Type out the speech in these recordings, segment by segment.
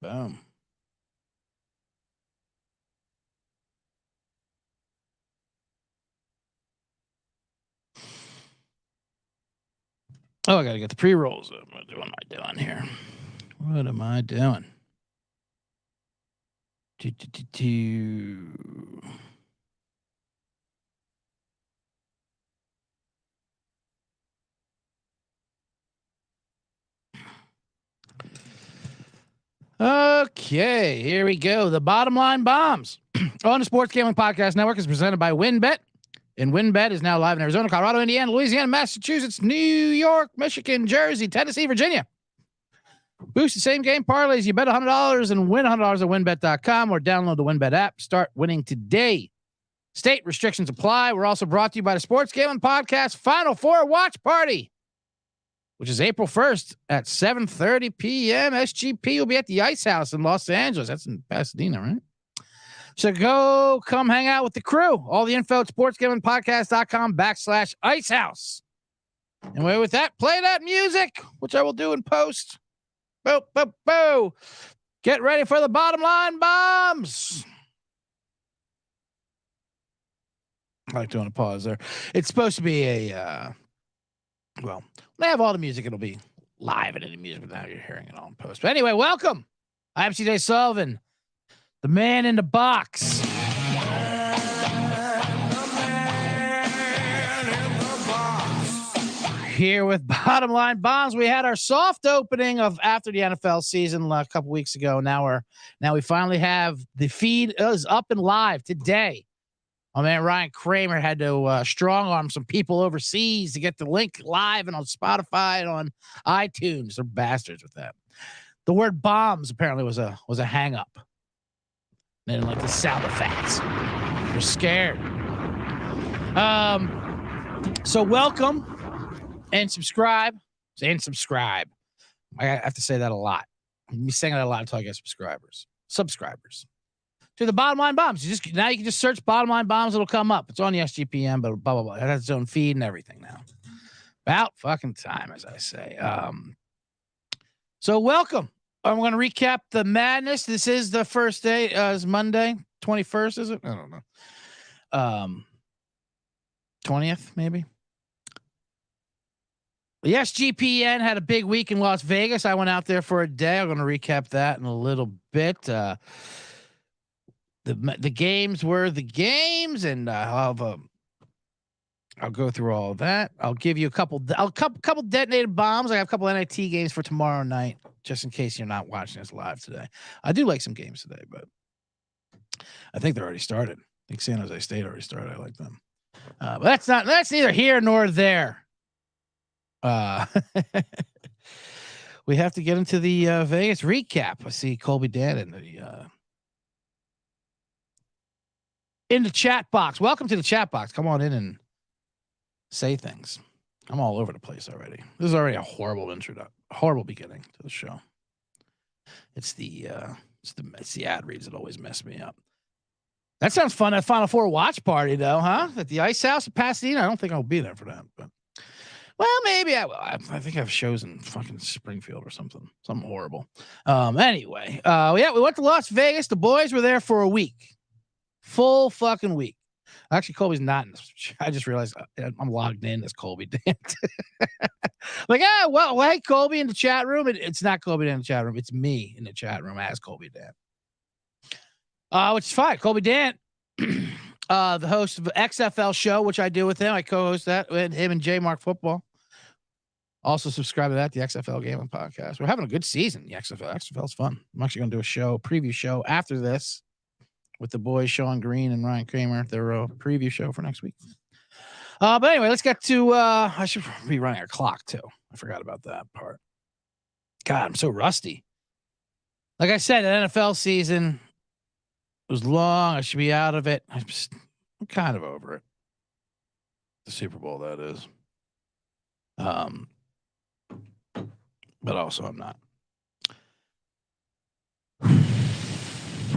Boom. Oh, I got to get the pre-rolls. What am I doing here? What am I doing? Okay, here we go. The Bottom Line Bombs on the Sports Gambling Podcast Network is presented by WynnBET. And WynnBET is now live in Arizona, Colorado, Indiana, Louisiana, Massachusetts, New York, Michigan, Jersey, Tennessee, Virginia. Boost the same game parlays. You bet $100 and win $100 at WynnBET.com or download the WynnBET app. Start winning today. State restrictions apply. We're also brought to you by the Sports Gambling Podcast Final Four Watch Party, which is April 1st at 7:30 p.m. SGP will be at the Ice House in Los Angeles. That's in Pasadena, right? So come hang out with the crew. All the info at sportsgamblingpodcast.com/icehouse. And with that, play that music, which I will do in post. Boo, boo, boo. Get ready for the Bottom Line Bombs. I like doing a pause there. It's supposed to be a, well, they have all the music. It'll be live and any music, but now you're hearing it all in post. But anyway, welcome. I'm CJ Sullivan, the man in the box. Here with Bottom Line Bombs. We had our soft opening of after the NFL season a couple weeks ago. Now we finally have the feed is up and live today. My man Ryan Kramer had to strong arm some people overseas to get the link live and on Spotify and on iTunes. They're bastards with that. The word bombs apparently was a hang up. They didn't like the sound effects. They're scared. So welcome and subscribe. I have to say that a lot. I'm saying that a lot until I get subscribers. To the Bottom Line Bombs. You can just search Bottom Line Bombs. It'll come up. It's on the SGPN, but blah, blah, blah. It has its own feed and everything now. About fucking time, as I say. So welcome. I'm going to recap the madness. This is the first day. It's Monday, 21st, is it? I don't know. 20th, maybe. The SGPN had a big week in Las Vegas. I went out there for a day. I'm going to recap that in a little bit. The games were the games, and I'll go through all of that. I'll give you a couple detonated bombs. I have a couple NIT games for tomorrow night, just in case you're not watching us live today. I do like some games today, but I think they're already started. I think San Jose State already started. I like them, but that's neither here nor there. We have to get into the Vegas recap. I see Colby Dan in the chat box. Welcome to the chat box. Come on in and say things. I'm all over the place already. This is already a horrible beginning to the show. It's the ad reads that always mess me up. That sounds fun. That Final Four watch party though, huh? At the Ice House in Pasadena. I don't think I'll be there for that, but well, maybe I will. I think I have shows in fucking Springfield or something horrible. Anyway, yeah, we went to Las Vegas. The boys were there for a week. Full fucking week. Actually, Colby's not in this. I just realized I'm logged in as Colby Dan. Like, well, hey, Colby in the chat room. It's not Colby Dan in the chat room. It's me in the chat room as Colby Dan. Which is fine. Colby Dan, the host of the XFL show, which I do with him. I co-host that with him and J Mark Football. Also subscribe to that, the XFL Gaming Podcast. We're having a good season. The XFL's fun. I'm actually going to do a preview show after this with the boys, Sean Green and Ryan Kramer. Their preview show for next week. But anyway, let's get to, I should be running a clock too. I forgot about that part. God, I'm so rusty. Like I said, the NFL season was long. I should be out of it. I'm kind of over it. The Super Bowl, that is. But also I'm not.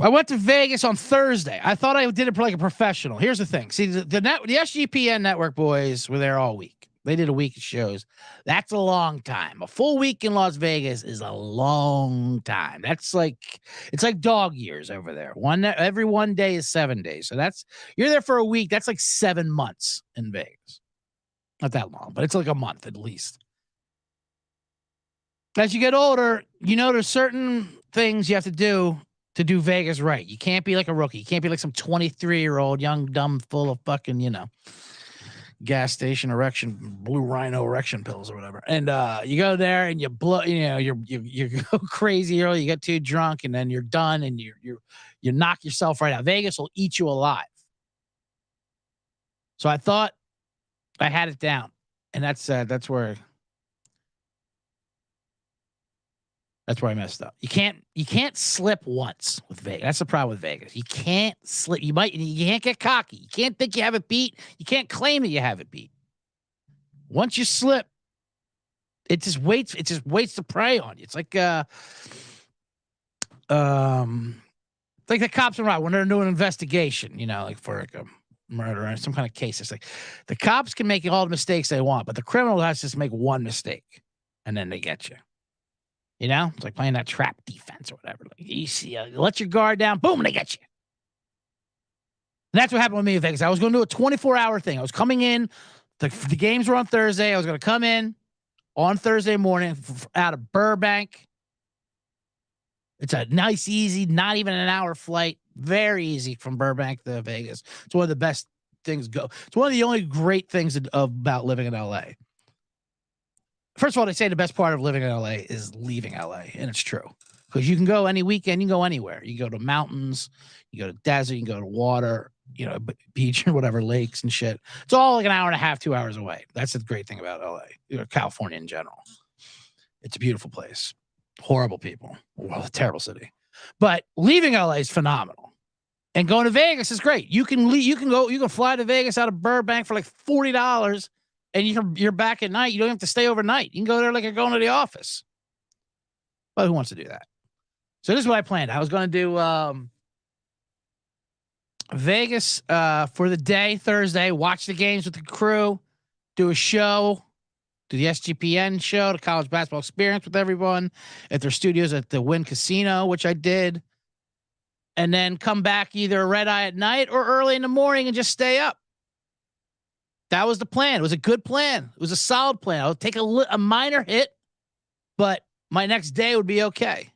I went to Vegas on Thursday. I thought I did it like a professional. Here's the thing. See, the SGPN network boys were there all week. They did a week of shows. That's a long time. A full week in Las Vegas is a long time. It's like dog years over there. Every 1 day is 7 days. So you're there for a week. That's like 7 months in Vegas. Not that long, but it's like a month at least. As you get older, there's certain things you have to do Vegas right. You can't be like a rookie. You can't be like some 23-year-old young dumb full of fucking, gas station blue rhino erection pills or whatever. And you go there and you blow, you go crazy early, you get too drunk, and then you're done and you knock yourself right out. Vegas will eat you alive. So I thought I had it down. And that's where I messed up. You can't slip once with Vegas. That's the problem with Vegas. You can't slip. You can't get cocky. You can't think you have it beat. You can't claim that you have it beat. Once you slip, it just waits to prey on you. It's like the cops around when they're doing an investigation, like for like a murder or some kind of case. It's like the cops can make all the mistakes they want, but the criminal has to just make one mistake and then they get you. It's like playing that trap defense or whatever. Like you see, you let your guard down, boom, and they get you. And that's what happened with me in Vegas. I was going to do a 24-hour thing. I was coming in. The games were on Thursday. I was going to come in on Thursday morning out of Burbank. It's a nice, easy, not even an hour flight. Very easy from Burbank to Vegas. It's one of the best things go. It's one of the only great things about living in LA. First of all, they say the best part of living in LA is leaving LA, and it's true. Because you can go any weekend, you can go anywhere. You go to mountains, you go to desert, you can go to water, beach or whatever, lakes and shit. It's all like an hour and a half, 2 hours away. That's the great thing about LA, California in general. It's a beautiful place. Horrible people. Well, a terrible city. But leaving LA is phenomenal. And going to Vegas is great. You can fly to Vegas out of Burbank for like $40. And you're back at night. You don't have to stay overnight. You can go there like you're going to the office. But who wants to do that? So this is what I planned. I was going to do Vegas for the day, Thursday, watch the games with the crew, do a show, do the SGPN show, the college basketball experience with everyone at their studios at the Wynn Casino, which I did. And then come back either red eye at night or early in the morning and just stay up. That was the plan. It was a good plan. It was a solid plan. I would take a minor hit, but my next day would be okay.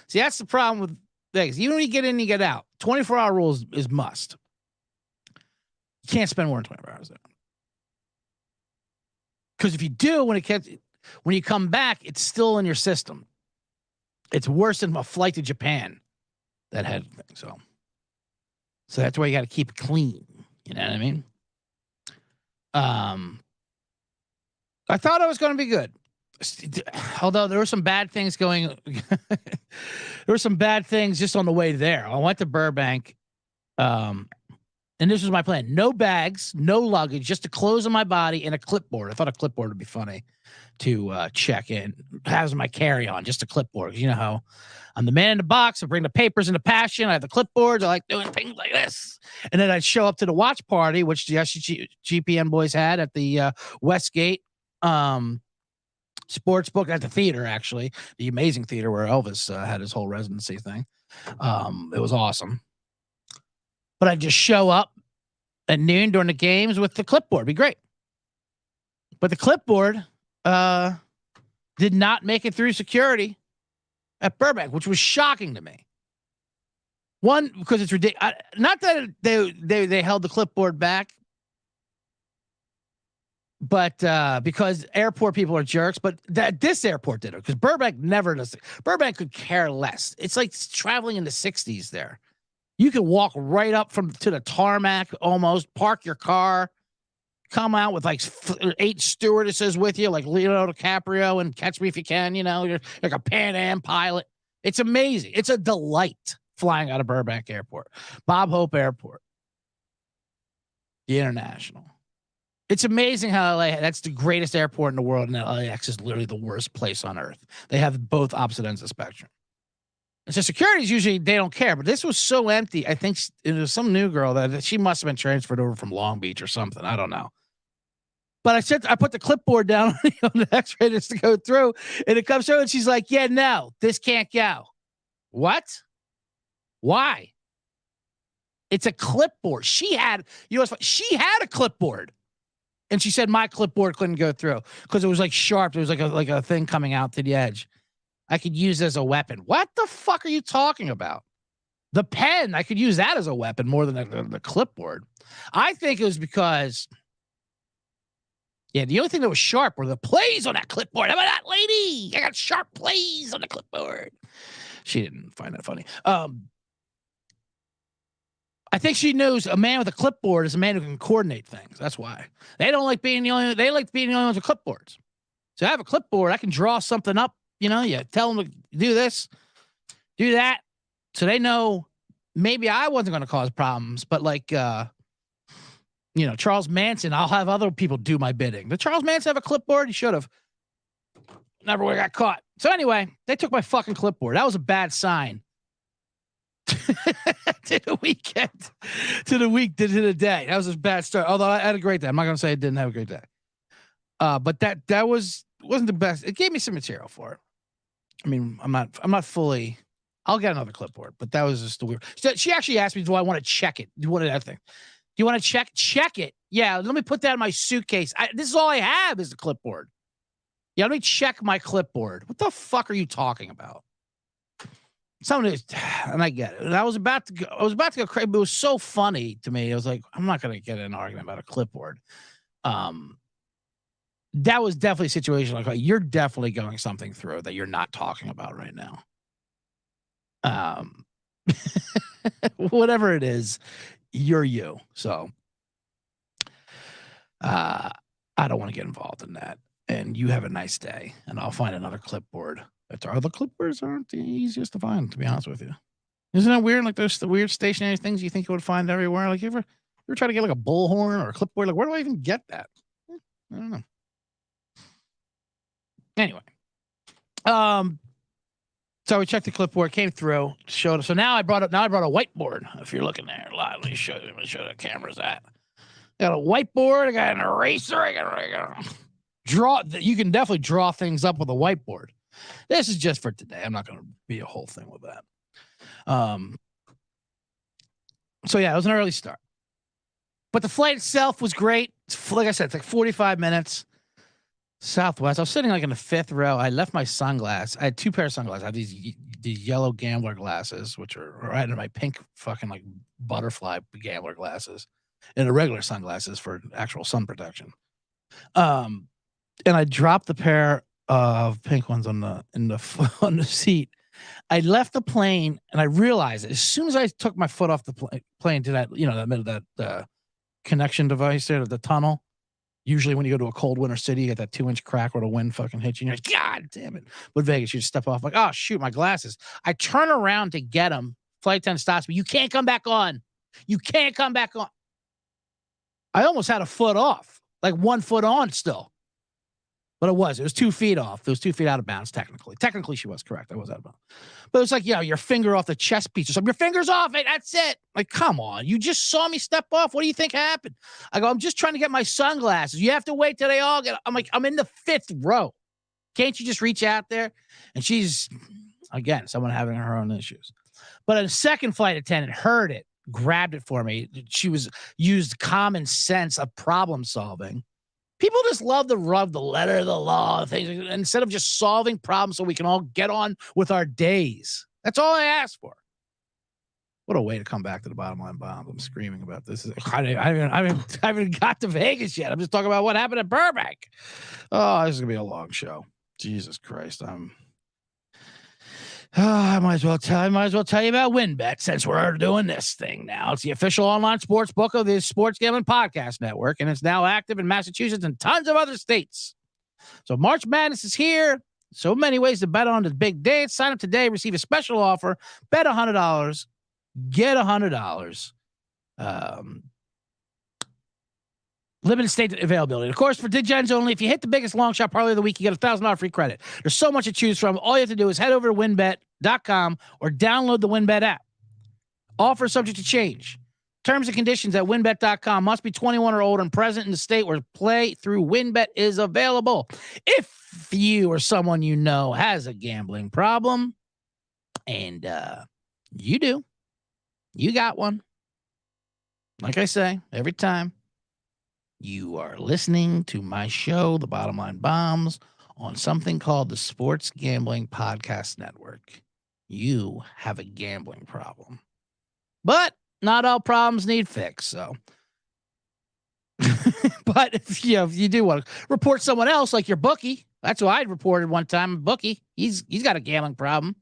See, that's the problem with Vegas. Even when you get in, you get out. 24-hour rule is must. You can't spend more than 24 hours there. Because if you do, when you come back, it's still in your system. It's worse than a flight to Japan that had things. So that's why you got to keep it clean. You know what I mean? I thought I was going to be good. Although there were some bad things going. There were some bad things just on the way there. I went to Burbank. And this was my plan. No bags, no luggage, just the clothes on my body and a clipboard. I thought a clipboard would be funny to check in. Has my carry-on, just a clipboard. You know how I'm the man in the box. I bring the papers and the passion. I have the clipboards. I like doing things like this. And then I'd show up to the watch party, which the SGPN boys had at the Westgate sports book at the theater, actually. The amazing theater where Elvis had his whole residency thing. It was awesome. But I'd just show up at noon during the games with the clipboard. It'd be great. But the clipboard did not make it through security at Burbank, which was shocking to me. One, because it's ridiculous. Not that they held the clipboard back, but because airport people are jerks. But this airport did it because Burbank never does. Burbank could care less. It's like traveling in the 60s there. You can walk right up to the tarmac, almost park your car, come out with like 8 stewardesses with you, like Leonardo DiCaprio and Catch Me If You Can. You're like a Pan Am pilot. It's amazing. It's a delight flying out of Burbank Airport, Bob Hope Airport, the International. It's amazing how LA. That's the greatest airport in the world, and LAX is literally the worst place on earth. They have both opposite ends of the spectrum. And so securities usually they don't care, but this was so empty. I think it was some new girl that she must have been transferred over from Long Beach or something. I don't know. But I put the clipboard down on the X-ray just to go through, and it comes through, and she's like, "Yeah, no, this can't go." What? Why? It's a clipboard. She had a clipboard, and she said my clipboard couldn't go through because it was like sharp. There was like a thing coming out to the edge. I could use it as a weapon. What the fuck are you talking about? The pen, I could use that as a weapon more than the clipboard. I think it was because, the only thing that was sharp were the plays on that clipboard. How about that, lady? I got sharp plays on the clipboard. She didn't find that funny. I think she knows a man with a clipboard is a man who can coordinate things. That's why they don't like being the only. They like being the only ones with clipboards. So I have a clipboard. I can draw something up. You tell them to do this, do that. So they know maybe I wasn't going to cause problems, but Charles Manson, I'll have other people do my bidding. Did Charles Manson have a clipboard? He should have. Never would have got caught. So anyway, they took my fucking clipboard. That was a bad sign. To the weekend, to the day. That was a bad start. Although I had a great day. I'm not going to say I didn't have a great day. But that wasn't the best. It gave me some material for it. I mean, I'm not fully. I'll get another clipboard, but that was just the weird. So she actually asked me, "Do I want to check it? Do you want that thing? Do you want to check it? Yeah, let me put that in my suitcase. This is all I have is the clipboard. Yeah, let me check my clipboard. What the fuck are you talking about? And I get it. And I was about to go crazy, but it was so funny to me. I was like, I'm not going to get in an argument about a clipboard. That was definitely a situation like you're definitely going something through that you're not talking about right now. Whatever it is, you're you. So, I don't want to get involved in that. And you have a nice day, and I'll find another clipboard. The clipboards aren't the easiest to find, to be honest with you. Isn't that weird? Like there's the weird stationary things you think you would find everywhere. Like you ever try to get like a bullhorn or a clipboard? Like where do I even get that? I don't know. Anyway, so we checked the clipboard, came through, showed us. So now I brought a whiteboard. If you're looking there, let me show the cameras that. I got a whiteboard. I got an eraser. I got draw. You can definitely draw things up with a whiteboard. This is just for today. I'm not going to be a whole thing with that. So yeah, it was an early start, but the flight itself was great. Like I said, it's like 45 minutes. Southwest. I was sitting like in the fifth row. I left my sunglasses. I had two pairs of sunglasses. I have these yellow gambler glasses, which are right under my pink fucking like butterfly gambler glasses, and the regular sunglasses for actual sun protection. And I dropped the pair of pink ones on the seat. I left the plane and I realized as soon as I took my foot off the plane to that connection device there to the tunnel. Usually when you go to a cold winter city, you get that 2-inch crack where the wind fucking hits you. And you're like, God damn it. But Vegas, you just step off like, oh, shoot, my glasses. I turn around to get them. Flight attendant stops me. You can't come back on. You can't come back on. I almost had a foot off, like 1 foot on still. But it was 2 feet off. It was 2 feet out of bounds, technically. Technically, she was correct. I was out of bounds. But it was like, your finger off the chest piece or something. Your finger's off. Hey, that's it. Like, come on. You just saw me step off. What do you think happened? I go, I'm just trying to get my sunglasses. You have to wait till they all get. I'm like, I'm in the fifth row. Can't you just reach out there? And she's, again, someone having her own issues. But a second flight attendant heard it, grabbed it for me. She used common sense of problem solving. People just love to rub the letter of the law things instead of just solving problems so we can all get on with our days. That's all I ask for. What a way to come back to the bottom line bombs. I'm screaming about this. I haven't got to Vegas yet. I'm just talking about what happened at Burbank. Oh, this is going to be a long show. Jesus Christ. I might as well tell you about WynnBET since we're doing this thing now. It's the official online sports book of the Sports Gambling Podcast Network, and it's now active in Massachusetts and tons of other states. So March Madness is here. So many ways to bet on the big day. Sign up today, receive a special offer. Bet $100, get $100. Limited state availability. Of course, for DGens only, if you hit the biggest long shot parlay of the week, you get $1,000 free credit. There's so much to choose from. All you have to do is head over to WynnBET.com or download the WynnBET app. Offer subject to change. Terms and conditions at winbet.com. Must be 21 or older and present in the state where play through WinBet is available. If you or someone you know has a gambling problem, and you do, you got one. Like I say, every time you are listening to my show, The Bottom Line Bombs, on something called the Sports Gambling Podcast Network, you have a gambling problem. But not all problems need fix, so. But if you do want to report someone else, like your bookie, that's who I'd reported one time. Bookie, he's got a gambling problem.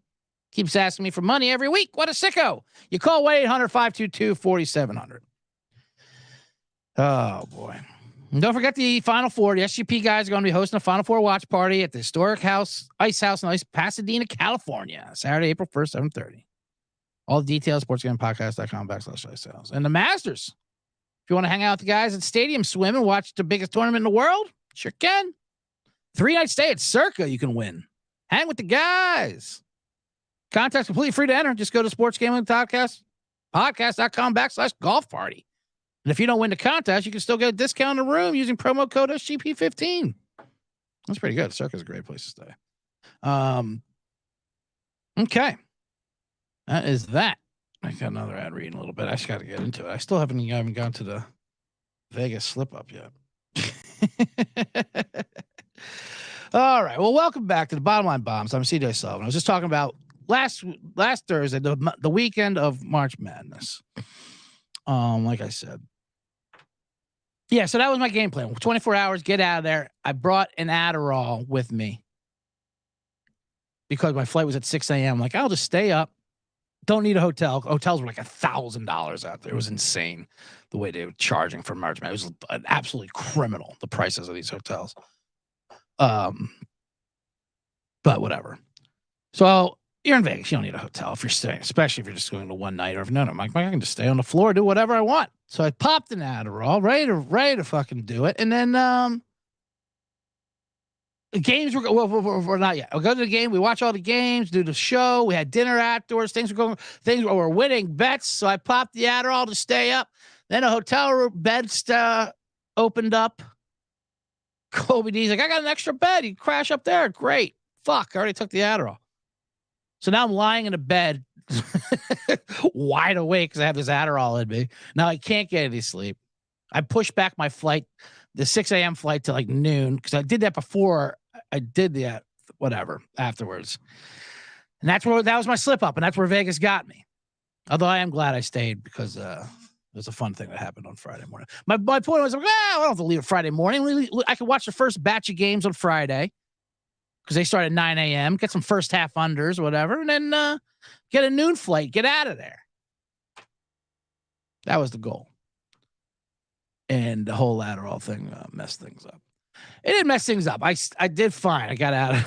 Keeps asking me for money every week. What a sicko. You call 1-800-522-4700. Oh, boy. And don't forget the Final Four. The SGP guys are going to be hosting a Final Four watch party at the historic Ice House in Pasadena, California, Saturday, April 1st, 7:30. All the details, sportsgamepodcast.com/ice. And the Masters. If you want to hang out with the guys at Stadium Swim and watch the biggest tournament in the world, sure can. 3-night stay at Circa you can win. Hang with the guys. Contact's completely free to enter. Just go to sportsgamingpodcast.com/golf party. And if you don't win the contest, you can still get a discount in the room using promo code SGP15. That's pretty good. Circa's a great place to stay. Okay. That is that. I got another ad reading a little bit. I just got to get into it. I still haven't gone to the Vegas slip up yet. All right. Well, welcome back to the Bottom Line Bombs. I'm CJ Sullivan. I was just talking about last Thursday, the weekend of March Madness. Like I said. Yeah, so that was my game plan. 24 hours, get out of there. I brought an Adderall with me because my flight was at 6 a.m. I'm like, I'll just stay up. Don't need a hotel. Hotels were like $1,000 out there. It was insane the way they were charging for March Madness. It was absolutely criminal, the prices of these hotels. But whatever. So you're in Vegas. You don't need a hotel if you're staying, especially if you're just going to one night. Or if I'm like, I can just stay on the floor, do whatever I want. So I popped an Adderall, ready to fucking do it. And then the games were not yet. I'll go to the game. We watch all the games, do the show. We had dinner afterwards. Things were winning bets. So I popped the Adderall to stay up. Then a hotel room bed opened up. Kobe D's like, I got an extra bed. You crash up there. Great. Fuck. I already took the Adderall. So now I'm lying in a bed, wide awake because I have this Adderall in me. Now I can't get any sleep. I pushed back my flight, the 6 a.m. flight, to like noon because I did that before I did the whatever afterwards. And that was my slip up, and that's where Vegas got me. Although I am glad I stayed because it was a fun thing that happened on Friday morning. My point was, I don't have to leave it Friday morning. I could watch the first batch of games on Friday because they start at 9 a.m., get some first half unders or whatever, and then get a noon flight, get out of there. That was the goal. And the whole Adderall thing messed things up. It didn't mess things up. I did fine. I got out of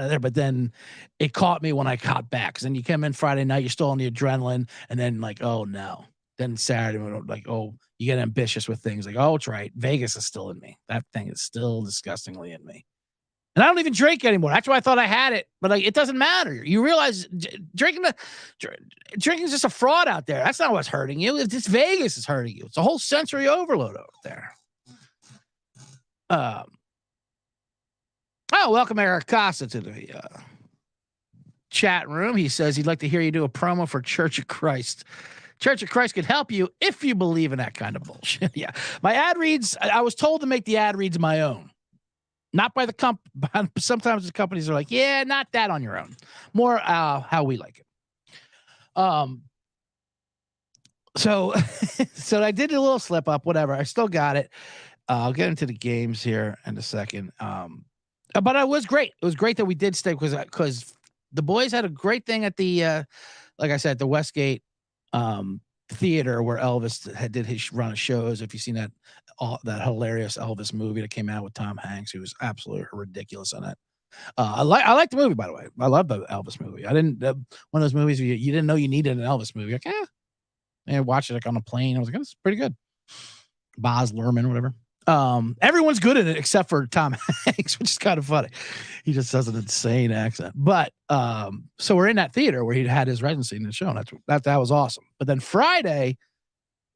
there, but then it caught me when I got back. Because then you come in Friday night, you're still on the adrenaline, and then like, oh no. Then Saturday, like, oh, you get ambitious with things. Like, oh, it's right. Vegas is still in me. That thing is still disgustingly in me. And I don't even drink anymore. That's why I thought I had it, but like, it doesn't matter. You realize drinking is just a fraud out there. That's not what's hurting you. It's just Vegas is hurting you. It's a whole sensory overload over there. Welcome Eric Costa to the chat room. He says he'd like to hear you do a promo for Church of Christ. Church of Christ could help you if you believe in that kind of bullshit. Yeah. My ad reads, I was told to make the ad reads my own. Not by the sometimes the companies are like, yeah, not that on your own. More how we like it. So I did a little slip up, whatever. I still got it. I'll get into the games here in a second. But it was great. It was great that we did stay because the boys had a great thing at the, like I said, the Westgate theater where Elvis did his run of shows. If you've seen that hilarious Elvis movie that came out with Tom Hanks, he was absolutely ridiculous in it. I like the movie, by the way. I love the Elvis movie. I didn't one of those movies where you didn't know you needed an Elvis movie. Like, and I watched it like on a plane. I was like, it's pretty good. Baz Luhrmann, whatever. Everyone's good at it except for Tom Hanks, which is kind of funny. He just has an insane accent. But so we're in that theater where he had his residency in the show. And that was awesome. But then Friday,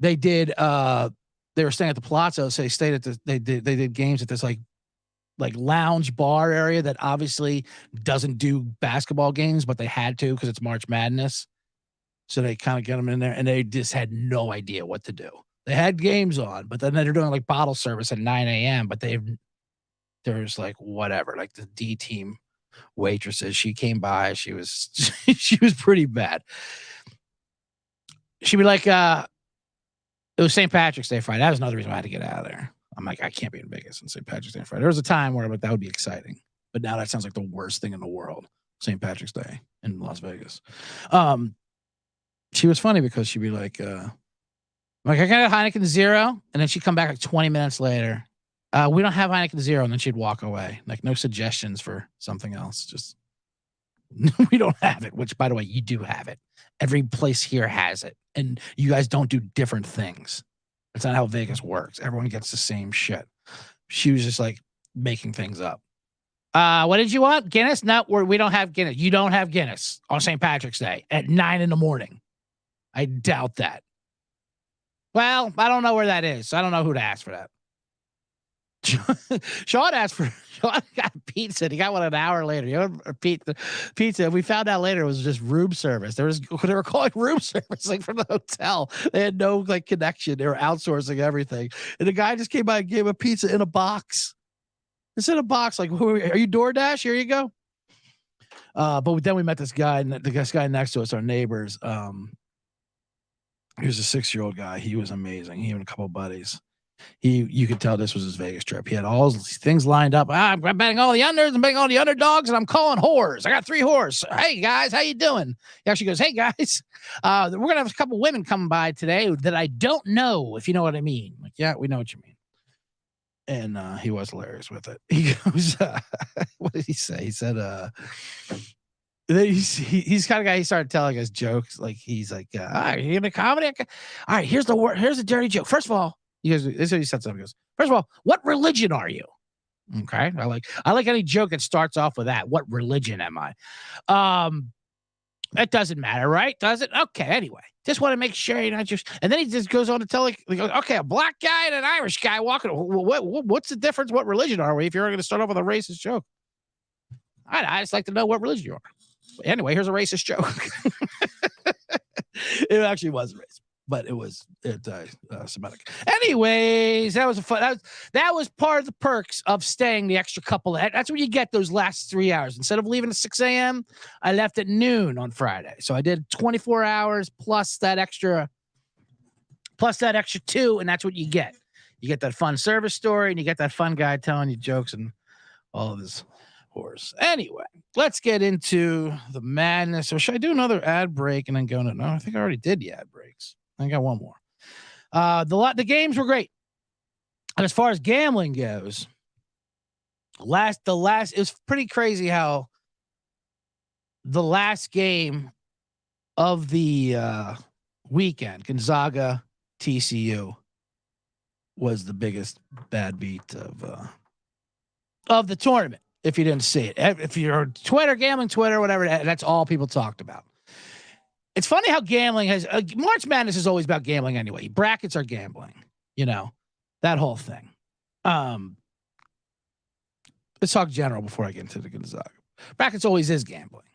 They did. They were staying at the Palazzo, so they stayed at the. They did games at this like lounge bar area that obviously doesn't do basketball games, but they had to because it's March Madness. So they kind of get them in there, and they just had no idea what to do. They had games on, but then they're doing like bottle service at 9 a.m. But there's like whatever, like the D team waitresses. She came by. She was she was pretty bad. She'd be like, it was St. Patrick's Day Friday. That was another reason why I had to get out of there. I'm like, I can't be in Vegas on St. Patrick's Day Friday. There was a time where I'm like, that would be exciting, but now that sounds like the worst thing in the world. St. Patrick's Day in Las Vegas. She was funny because she'd be like, I got a Heineken Zero, and then she'd come back like 20 minutes later. We don't have Heineken Zero, and then she'd walk away. Like no suggestions for something else. Just we don't have it. Which, by the way, you do have it. Every place here has it, and you guys don't do different things. That's not how Vegas works. Everyone gets the same shit. She was just like making things up. What did you want? Guinness? No, we don't have Guinness. You don't have Guinness on St. Patrick's Day at 9 a.m. I doubt that. Well, I don't know where that is. So I don't know who to ask for that. Sean got pizza. He got one an hour later. You know, pizza. We found out later it was just room service. They were calling room service like from the hotel. They had no like connection. They were outsourcing everything. And the guy just came by and gave a pizza in a box. It's in a box. Like, are you DoorDash? Here you go. But then we met this guy, and this guy next to us, our neighbors. He was a 6-year-old guy. He was amazing. He and a couple of buddies. You could tell this was his Vegas trip. He had all these things lined up. I'm betting all the unders, I'm betting all the underdogs, and I'm calling whores. I got 3 whores. Hey guys, how you doing? He actually goes, hey guys, we're gonna have a couple women coming by today that I don't know, if you know what I mean. Like, yeah, we know what you mean. And he was hilarious with it. He goes, what did he say? He said, he's kind of guy. He started telling us jokes. Like he's like, all right, you gonna comedy? All right, here's the dirty joke. First of all, he goes, this is what he said. Something. He goes, first of all, what religion are you? Okay, I like any joke that starts off with that. What religion am I? That doesn't matter, right? Does it? Okay. Anyway, just want to make sure you're not just. And then he just goes on to tell like okay, a black guy and an Irish guy walking. What's the difference? What religion are we? If you're going to start off with a racist joke, I just like to know what religion you are. Anyway, here's a racist joke. It actually was racist, but it was Semitic. Anyways, that was a fun. That was part of the perks of staying the extra couple. That's what you get those last 3 hours. Instead of leaving at 6 a.m., I left at noon on Friday. So I did 24 hours plus that extra 2, and that's what you get. You get that fun service story, and you get that fun guy telling you jokes and all of his horse. Anyway, let's get into the madness. Or should I do another ad break and then go? No, I think I already did the ad breaks. I got one more. The games were great. And as far as gambling goes, it was pretty crazy how the last game of the weekend, Gonzaga TCU, was the biggest bad beat of the tournament. If you didn't see it, if you're Twitter, gambling Twitter, whatever, that's all people talked about. It's funny how gambling has March Madness is always about gambling anyway. Brackets are gambling, that whole thing. Let's talk general before I get into the Gonzaga. Brackets always is gambling.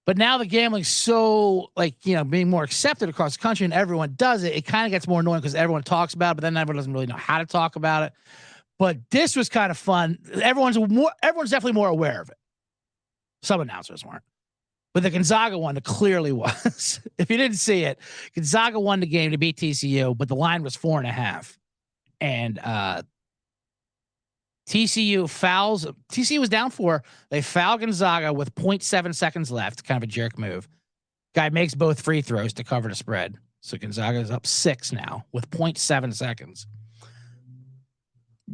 But now the gambling's so being more accepted across the country and everyone does it. It kind of gets more annoying because everyone talks about it, but then everyone doesn't really know how to talk about it. But this was kind of fun. Everyone's definitely more aware of it. Some announcers weren't. But the Gonzaga one, it clearly was. If you didn't see it, Gonzaga won the game to beat TCU, but the line was 4.5. And TCU was down 4. They foul Gonzaga with 0.7 seconds left. Kind of a jerk move. Guy makes both free throws to cover the spread. So Gonzaga is up 6 now with 0.7 seconds.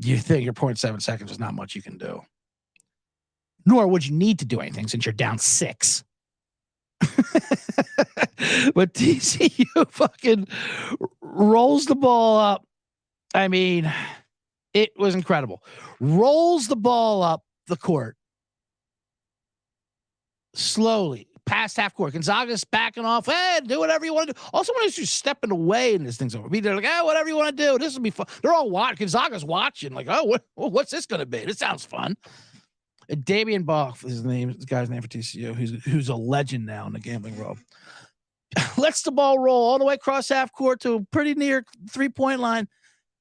You think your 0.7 seconds is not much you can do. Nor would you need to do anything since you're down 6. But TCU fucking rolls the ball up. I mean, it was incredible. Rolls the ball up the court slowly, past half court. Gonzaga's backing off. Hey, do whatever you want to do. Also, when it's just stepping away and this thing's over. They're like, whatever you want to do. This will be fun. They're all watching. Gonzaga's watching. Like, what's this going to be? This sounds fun. Damian Bach is the guy's name for TCU, who's a legend now in the gambling world. Lets the ball roll all the way across half court to pretty near 3-point line.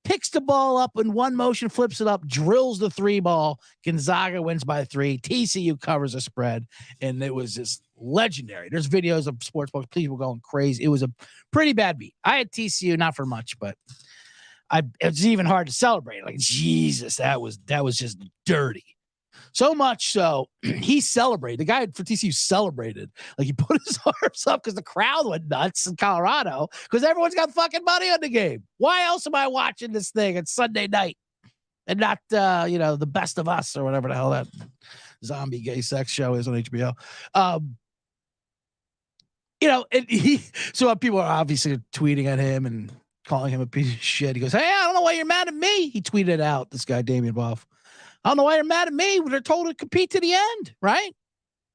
Picks the ball up in one motion, flips it up, drills the 3 ball. Gonzaga wins by 3. TCU covers a spread, and it was just legendary. There's videos of sports books. People going crazy. It was a pretty bad beat. I had TCU, not for much, but it's even hard to celebrate. Like, Jesus, that was just dirty. So much so, he celebrated. The guy for TCU celebrated. Like, he put his arms up because the crowd went nuts in Colorado because everyone's got fucking money on the game. Why else am I watching this thing? It's Sunday night and not, The Best of Us or whatever the hell that zombie gay sex show is on HBO. So people are obviously tweeting at him and calling him a piece of shit. He goes, hey, I don't know why you're mad at me. He tweeted out, this guy, Damian Boff. I don't know why you're mad at me. They're told to compete to the end, right?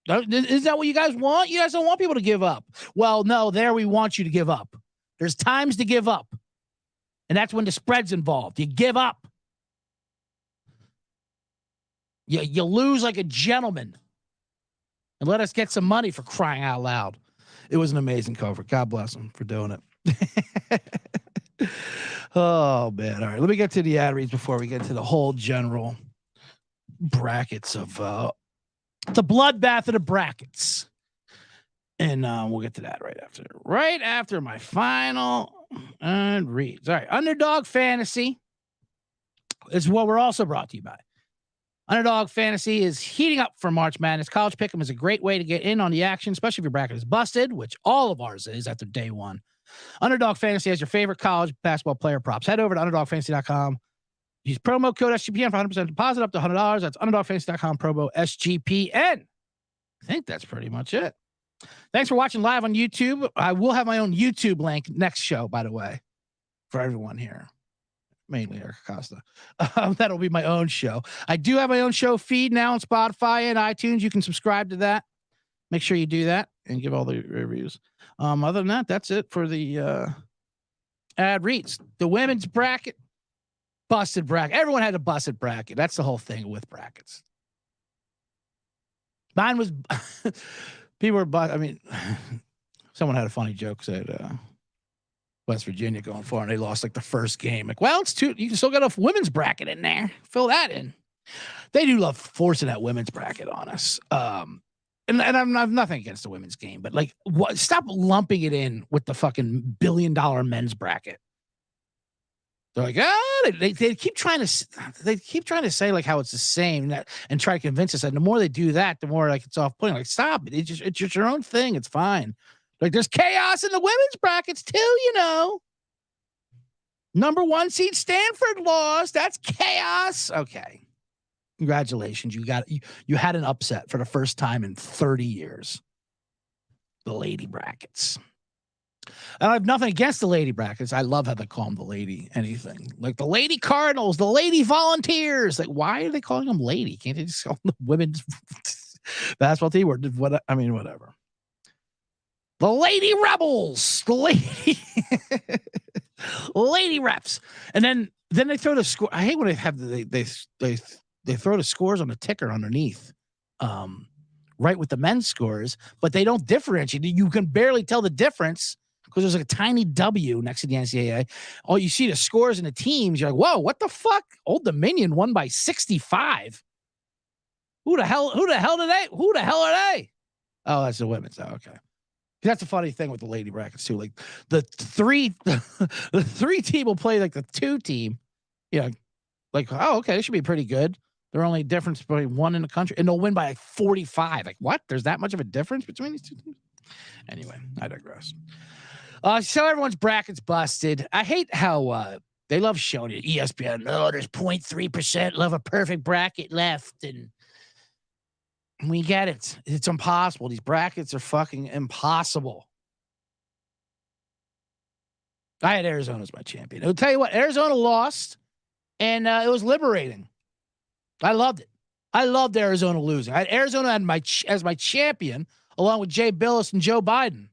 Is that what you guys want? You guys don't want people to give up. Well, no, we want you to give up. There's times to give up. And that's when the spread's involved. You give up. You lose like a gentleman. And let us get some money, for crying out loud. It was an amazing cover. God bless him for doing it. Oh, man. All right, let me get to the ad reads before we get to the whole general brackets of the bloodbath of the brackets, and we'll get to that right after my final reads. All right, Underdog Fantasy is what we're also brought to you by. Underdog Fantasy is heating up for March Madness. College Pick'em is a great way to get in on the action, especially if your bracket is busted, which all of ours is after day one. Underdog Fantasy has your favorite college basketball player props. Head over to underdogfantasy.com. Use promo code SGPN for 100% deposit up to $100. That's underdogfantasy.com, promo SGPN. I think that's pretty much it. Thanks for watching live on YouTube. I will have my own YouTube link next show, by the way, for everyone here. Mainly Eric Acosta. That'll be my own show. I do have my own show feed now on Spotify and iTunes. You can subscribe to that. Make sure you do that and give all the reviews. Other than that, that's it for the ad reads. The women's bracket. Busted bracket. Everyone had a busted bracket. That's the whole thing with brackets. Mine was people were someone had a funny joke, said West Virginia going far and they lost like the first game. Like, well, it's you can still get a women's bracket in there. Fill that in. They do love forcing that women's bracket on us. And I'm nothing against the women's game, but like, stop lumping it in with the fucking $1 billion men's bracket. They're like, they keep trying to say like how it's the same and try to convince us that the more they do that, the more like it's off putting. Like, stop it. It's just your own thing. It's fine. Like, there's chaos in the women's brackets too, Number 1 seed Stanford lost. That's chaos. Okay. Congratulations. You had an upset for the first time in 30 years. The lady brackets. And I have nothing against the lady brackets. I love how they call them the lady anything. Like the Lady Cardinals, the Lady Volunteers. Like, why are they calling them lady? Can't they just call them the women's basketball team? Or whatever. The Lady Rebels. The Lady Lady Reps. And then they throw the score. I hate when they have they throw the scores on the ticker underneath. Right with the men's scores, but they don't differentiate. You can barely tell the difference because there's like a tiny W next to the NCAA. Oh, you see the scores and the teams. You're like, whoa, what the fuck? Old Dominion won by 65. Who the hell are they? Oh, that's the women's. Oh, okay. That's a funny thing with the lady brackets too. Like the three team will play like the 2 team. Like, oh, okay, this should be pretty good. They're only difference between 1 in the country, and they'll win by like 45. Like, what? There's that much of a difference between these 2 teams? Anyway, I digress. So everyone's bracket's busted. I hate how they love showing it. ESPN, there's 0.3% love a perfect bracket left, and we get it. It's impossible. These brackets are fucking impossible. I had Arizona as my champion. I'll tell you what, Arizona lost, and it was liberating. I loved it. I loved Arizona losing. I had Arizona as my champion, along with Jay Billis and Joe Biden.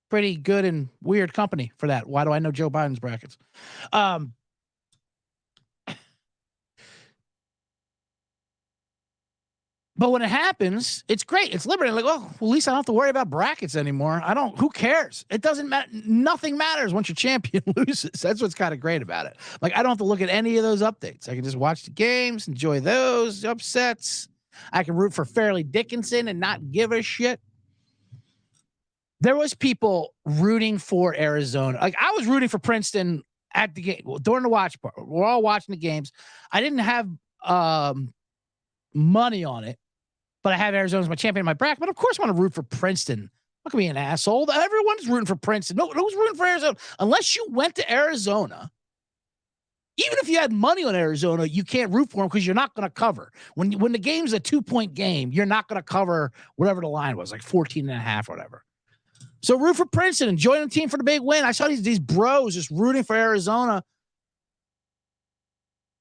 Pretty good and weird company for that. Why do I know Joe Biden's brackets? But when it happens, it's great. It's liberating. Like, well, at least I don't have to worry about brackets anymore. Who cares? It doesn't matter. Nothing matters once your champion loses. That's what's kind of great about it. Like, I don't have to look at any of those updates. I can just watch the games, enjoy those upsets. I can root for Fairleigh Dickinson and not give a shit. There was people rooting for Arizona. Like, I was rooting for Princeton at the game during the watch part. We're all watching the games. I didn't have money on it, but I have Arizona as my champion in my bracket. But of course, I want to root for Princeton. I'm not gonna be an asshole. Everyone's rooting for Princeton. No, who's rooting for Arizona? Unless you went to Arizona, even if you had money on Arizona, you can't root for them because you're not going to cover. When the game's a 2-point game, you're not going to cover whatever the line was, like 14.5 or whatever. So root for Princeton and join the team for the big win. I saw these bros just rooting for Arizona.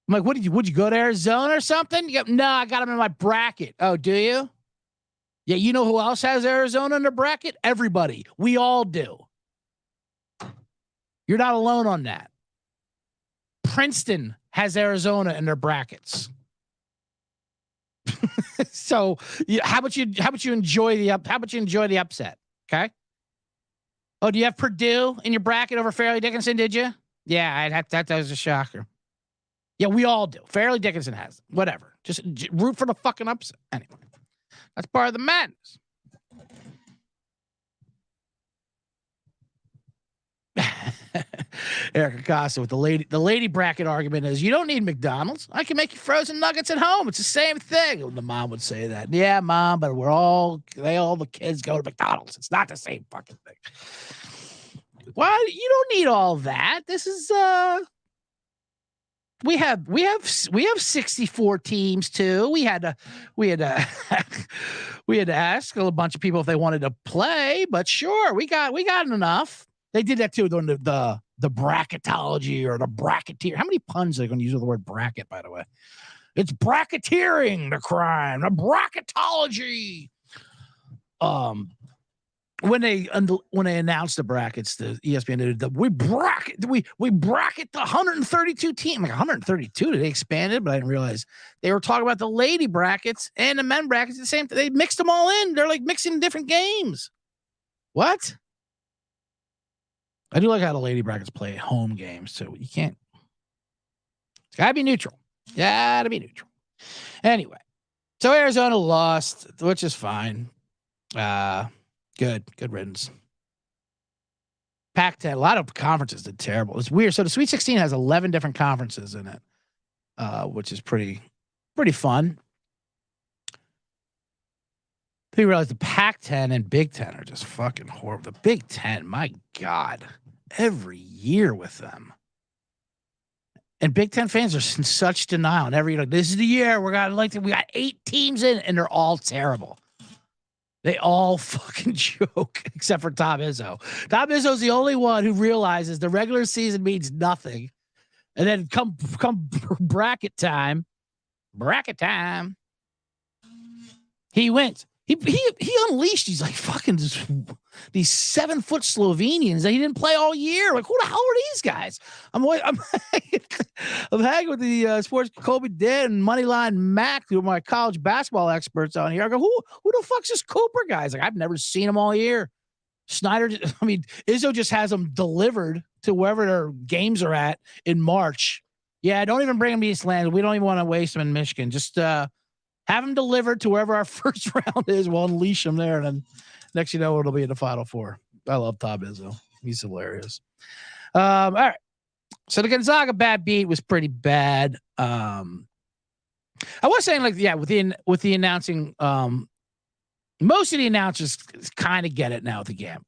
I'm like, would you go to Arizona or something? You go, no, I got them in my bracket. Oh, do you? Yeah, you know who else has Arizona in their bracket? Everybody. We all do. You're not alone on that. Princeton has Arizona in their brackets. So, how about you enjoy the upset? Okay. Oh, do you have Purdue in your bracket over Fairleigh Dickinson? Did you? Yeah, that was a shocker. Yeah, we all do. Fairleigh Dickinson has whatever. Just root for the fucking upset. Anyway, that's part of the madness. Eric Acosta with the lady bracket argument is you don't need McDonald's. I can make you frozen nuggets at home. It's the same thing. The mom would say that. Yeah, mom, but all the kids go to McDonald's. It's not the same fucking thing. Why? You don't need all that. This is we have 64 teams too. We had to ask a bunch of people if they wanted to play, but sure, we got enough. They did that too during the bracketology or the bracketeer. How many puns are they going to use with the word bracket, by the way? It's bracketeering the crime, the bracketology. When they announced the brackets, the ESPN did we bracket the 132 team. Like 132, they expanded, but I didn't realize they were talking about the lady brackets and the men brackets the same. They mixed them all in. They're like mixing different games. What? I do like how the lady brackets play home games, so you can't. It's gotta be neutral. Gotta be neutral. Anyway, so Arizona lost, which is fine. Good riddance. Pac-10, a lot of conferences did terrible. It's weird. So the Sweet 16 has 11 different conferences in it, which is pretty fun. They realize the Pac-10 and Big Ten are just fucking horrible. The Big Ten, my God, every year with them. And Big Ten fans are in such denial. And every year, like, this is the year we got 8 teams in, and they're all terrible. They all fucking joke, except for Tom Izzo. Tom Izzo's the only one who realizes the regular season means nothing. And then come bracket time, he wins. He unleashed these like fucking these 7-foot Slovenians that he didn't play all year. Like, who the hell are these guys? I'm hanging with the sports Kobe did and Moneyline Mac, who are my college basketball experts on here. I go, who the fuck's this Cooper guy? He's like, I've never seen him all year. Izzo just has them delivered to wherever their games are at in March. Yeah, don't even bring them to East Land. We don't even want to waste them in Michigan. Just have them delivered to wherever our first round is. We'll unleash them there. And then next, it'll be in the Final Four. I love Tom Izzo. He's hilarious. All right. So the Gonzaga bad beat was pretty bad. I was saying, like, yeah, with the announcing, most of the announcers kind of get it now with the game.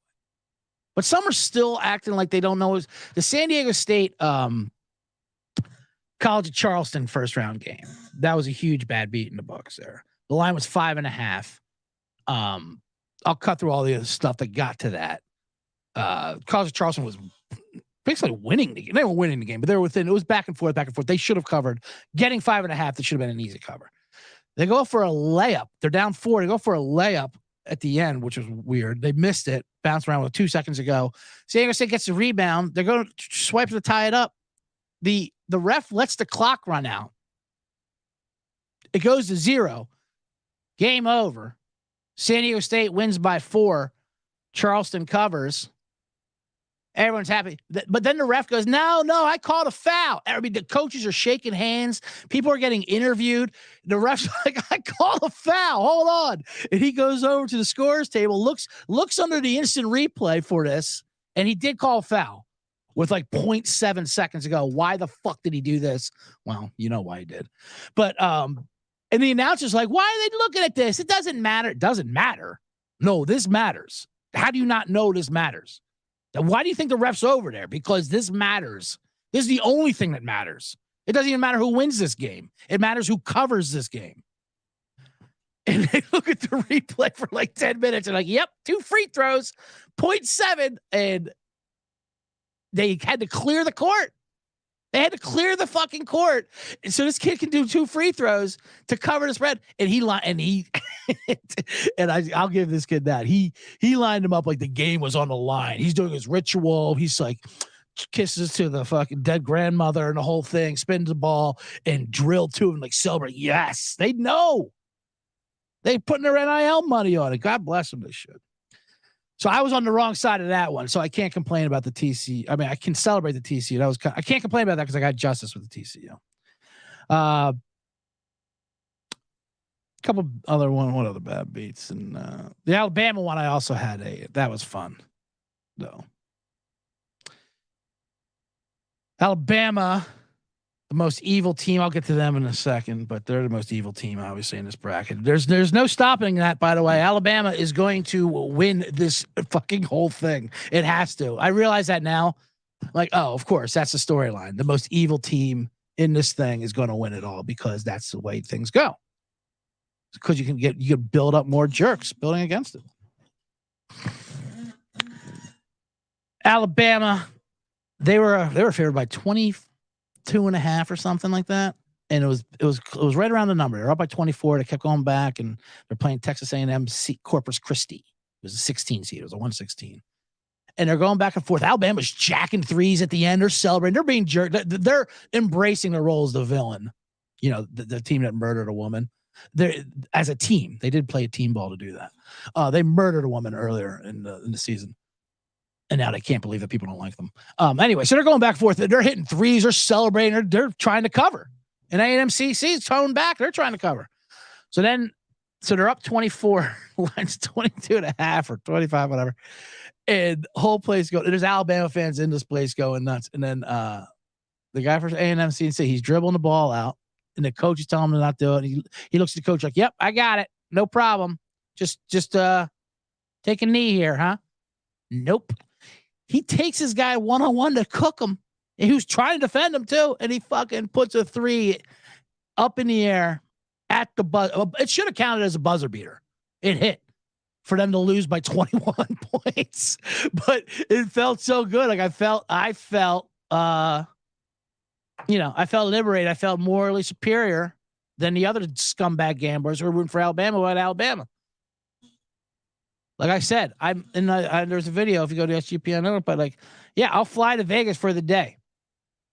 But some are still acting like they don't know. The San Diego State College of Charleston first round game. That was a huge bad beat in the books there. The line was 5.5. I'll cut through all the other stuff that got to that. College of Charleston was basically winning the game. They were winning the game, but they were within. It was back and forth. They should have covered. Getting 5.5, that should have been an easy cover. They go for a layup. They're down 4. They go for a layup, at the end, which was weird. They missed it, bounced around with 2 seconds ago. San Diego State gets the rebound. They're going to swipe to tie it up. The ref lets the clock run out. It goes to 0. Game over. San Diego State wins by 4. Charleston covers. Everyone's happy. But then the ref goes, no, I called a foul. I mean, the coaches are shaking hands. People are getting interviewed. The ref's like, I called a foul. Hold on. And he goes over to the scores table, looks under the instant replay for this, and he did call a foul with like 0.7 seconds ago. Why the fuck did he do this? Well, you know why he did. But and the announcer's like, why are they looking at this? It doesn't matter. It doesn't matter. No, this matters. How do you not know this matters? Why do you think the ref's over there? Because this matters. This is the only thing that matters. It doesn't even matter who wins this game. It matters who covers this game. And they look at the replay for like 10 minutes and like, yep, 2 free throws, 0.7. And they had to clear the court. They had to clear the fucking court. And so this kid can do 2 free throws to cover the spread. And I'll give this kid that. He lined him up like the game was on the line. He's doing his ritual. He's like kisses to the fucking dead grandmother and the whole thing, spins the ball and drill to him, like celebrate. Yes, they know. They putting their NIL money on it. God bless them. They should. So I was on the wrong side of that one. So I can't complain about the TCU. I mean, I can celebrate the TCU. I can't complain about that because I got justice with the TCU. Couple other one other bad beats, and the Alabama one I also had that was fun though. Alabama, the most evil team. I'll get to them in a second, but they're the most evil team, obviously, in this bracket. There's no stopping that, by the way. Alabama is going to win this fucking whole thing. It has to. I realize that now. Like, oh, of course, that's the storyline. The most evil team in this thing is going to win it all because that's the way things go. Because you can build up more jerks building against it. Alabama, they were favored by 22.5 or something like that, and it was right around the number. They're up by 24. They kept going back, and they're playing Texas A&M Corpus Christi. It was a 16 seed. It was a 116, and they're going back and forth. Alabama's jacking threes at the end. They're celebrating. They're being jerked. They're embracing the role as the villain. You know, the team that murdered a woman. They're as a team. They did play a team ball to do that. They murdered a woman earlier in the season. And now they can't believe that people don't like them. Anyway, so they're going back and forth. They're hitting threes. They're celebrating. They're trying to cover. And A&M-CC's toned back. They're trying to cover. So they're up 24. Line's 22.5 or 25, whatever. And the whole place goes. There's Alabama fans in this place going nuts. And then the guy for A&M-CC, he's dribbling the ball out. And the coach is telling him to not do it. He looks at the coach like, yep, I got it. No problem. Just take a knee here, huh? Nope. He takes his guy one-on-one to cook him. And he was trying to defend him too. And he fucking puts a 3 up in the air at the buzzer. It should have counted as a buzzer beater. It hit for them to lose by 21 points. But it felt so good. Like I felt liberated. I felt morally superior than the other scumbag gamblers who were rooting for Alabama at Alabama. Like I said, there's a video if you go to SGPN, but like, yeah, I'll fly to Vegas for the day.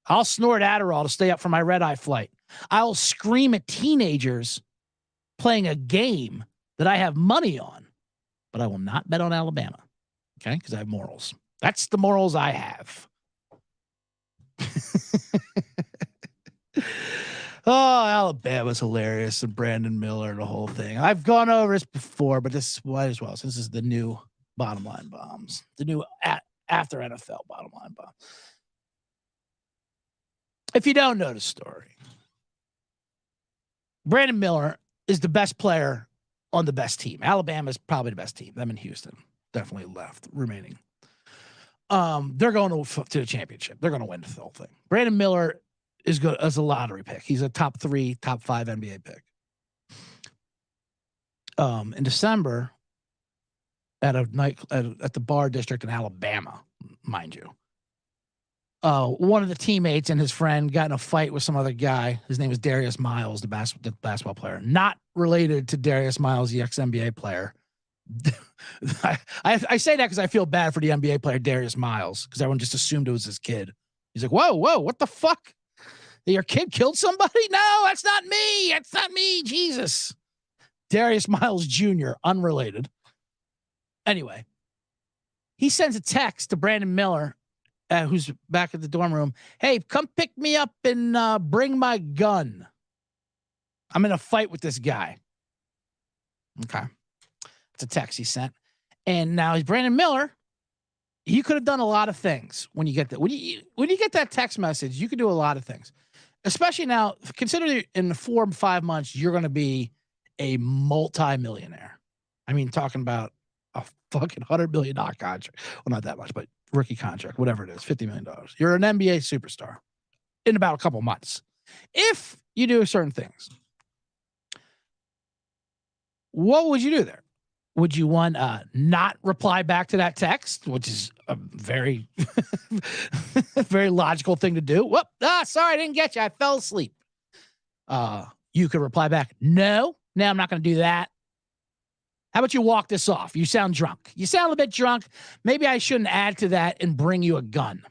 I'll snort Adderall to stay up for my red-eye flight. I'll scream at teenagers playing a game that I have money on, but I will not bet on Alabama. Okay? Because I have morals. That's the morals I have. Oh, Alabama's hilarious, and Brandon Miller, the whole thing. I've gone over this before, but this might as well, since this is the new bottom line bombs, the new after NFL bottom line bomb. If you don't know the story, Brandon Miller is the best player on the best team. Alabama is probably the best team. Them in Houston, definitely left remaining. They're going to the championship. They're going to win the whole thing. Brandon Miller is good as a lottery pick. He's a top 3, top 5 NBA pick. In December, at a night at the bar district in Alabama, mind you, one of the teammates and his friend got in a fight with some other guy. His name was Darius Miles, the basketball player, not related to Darius Miles, the ex-NBA player, I say that because I feel bad for the NBA player Darius Miles, because everyone just assumed it was his kid. He's like, whoa, what the fuck? Your kid killed somebody? No, that's not me. That's not me. Jesus. Darius Miles Jr., unrelated. Anyway, he sends a text to Brandon Miller, who's back at the dorm room. Hey, come pick me up and bring my gun. I'm in a fight with this guy. Okay. It's a text he sent. And now he's Brandon Miller. You could have done a lot of things when you get that. When you get that text message, you can do a lot of things. Especially now, consider in 4 or 5 months, you're going to be a multi-millionaire. I mean, talking about a fucking $100 million contract. Well, not that much, but rookie contract, whatever it is, $50 million. You're an NBA superstar in about a couple months. If you do certain things, what would you do there? Would you not reply back to that text, which is a very, very logical thing to do? Whoop! Sorry, I didn't get you. I fell asleep. You could reply back, no, I'm not going to do that. How about you walk this off? You sound drunk. You sound a bit drunk. Maybe I shouldn't add to that and bring you a gun.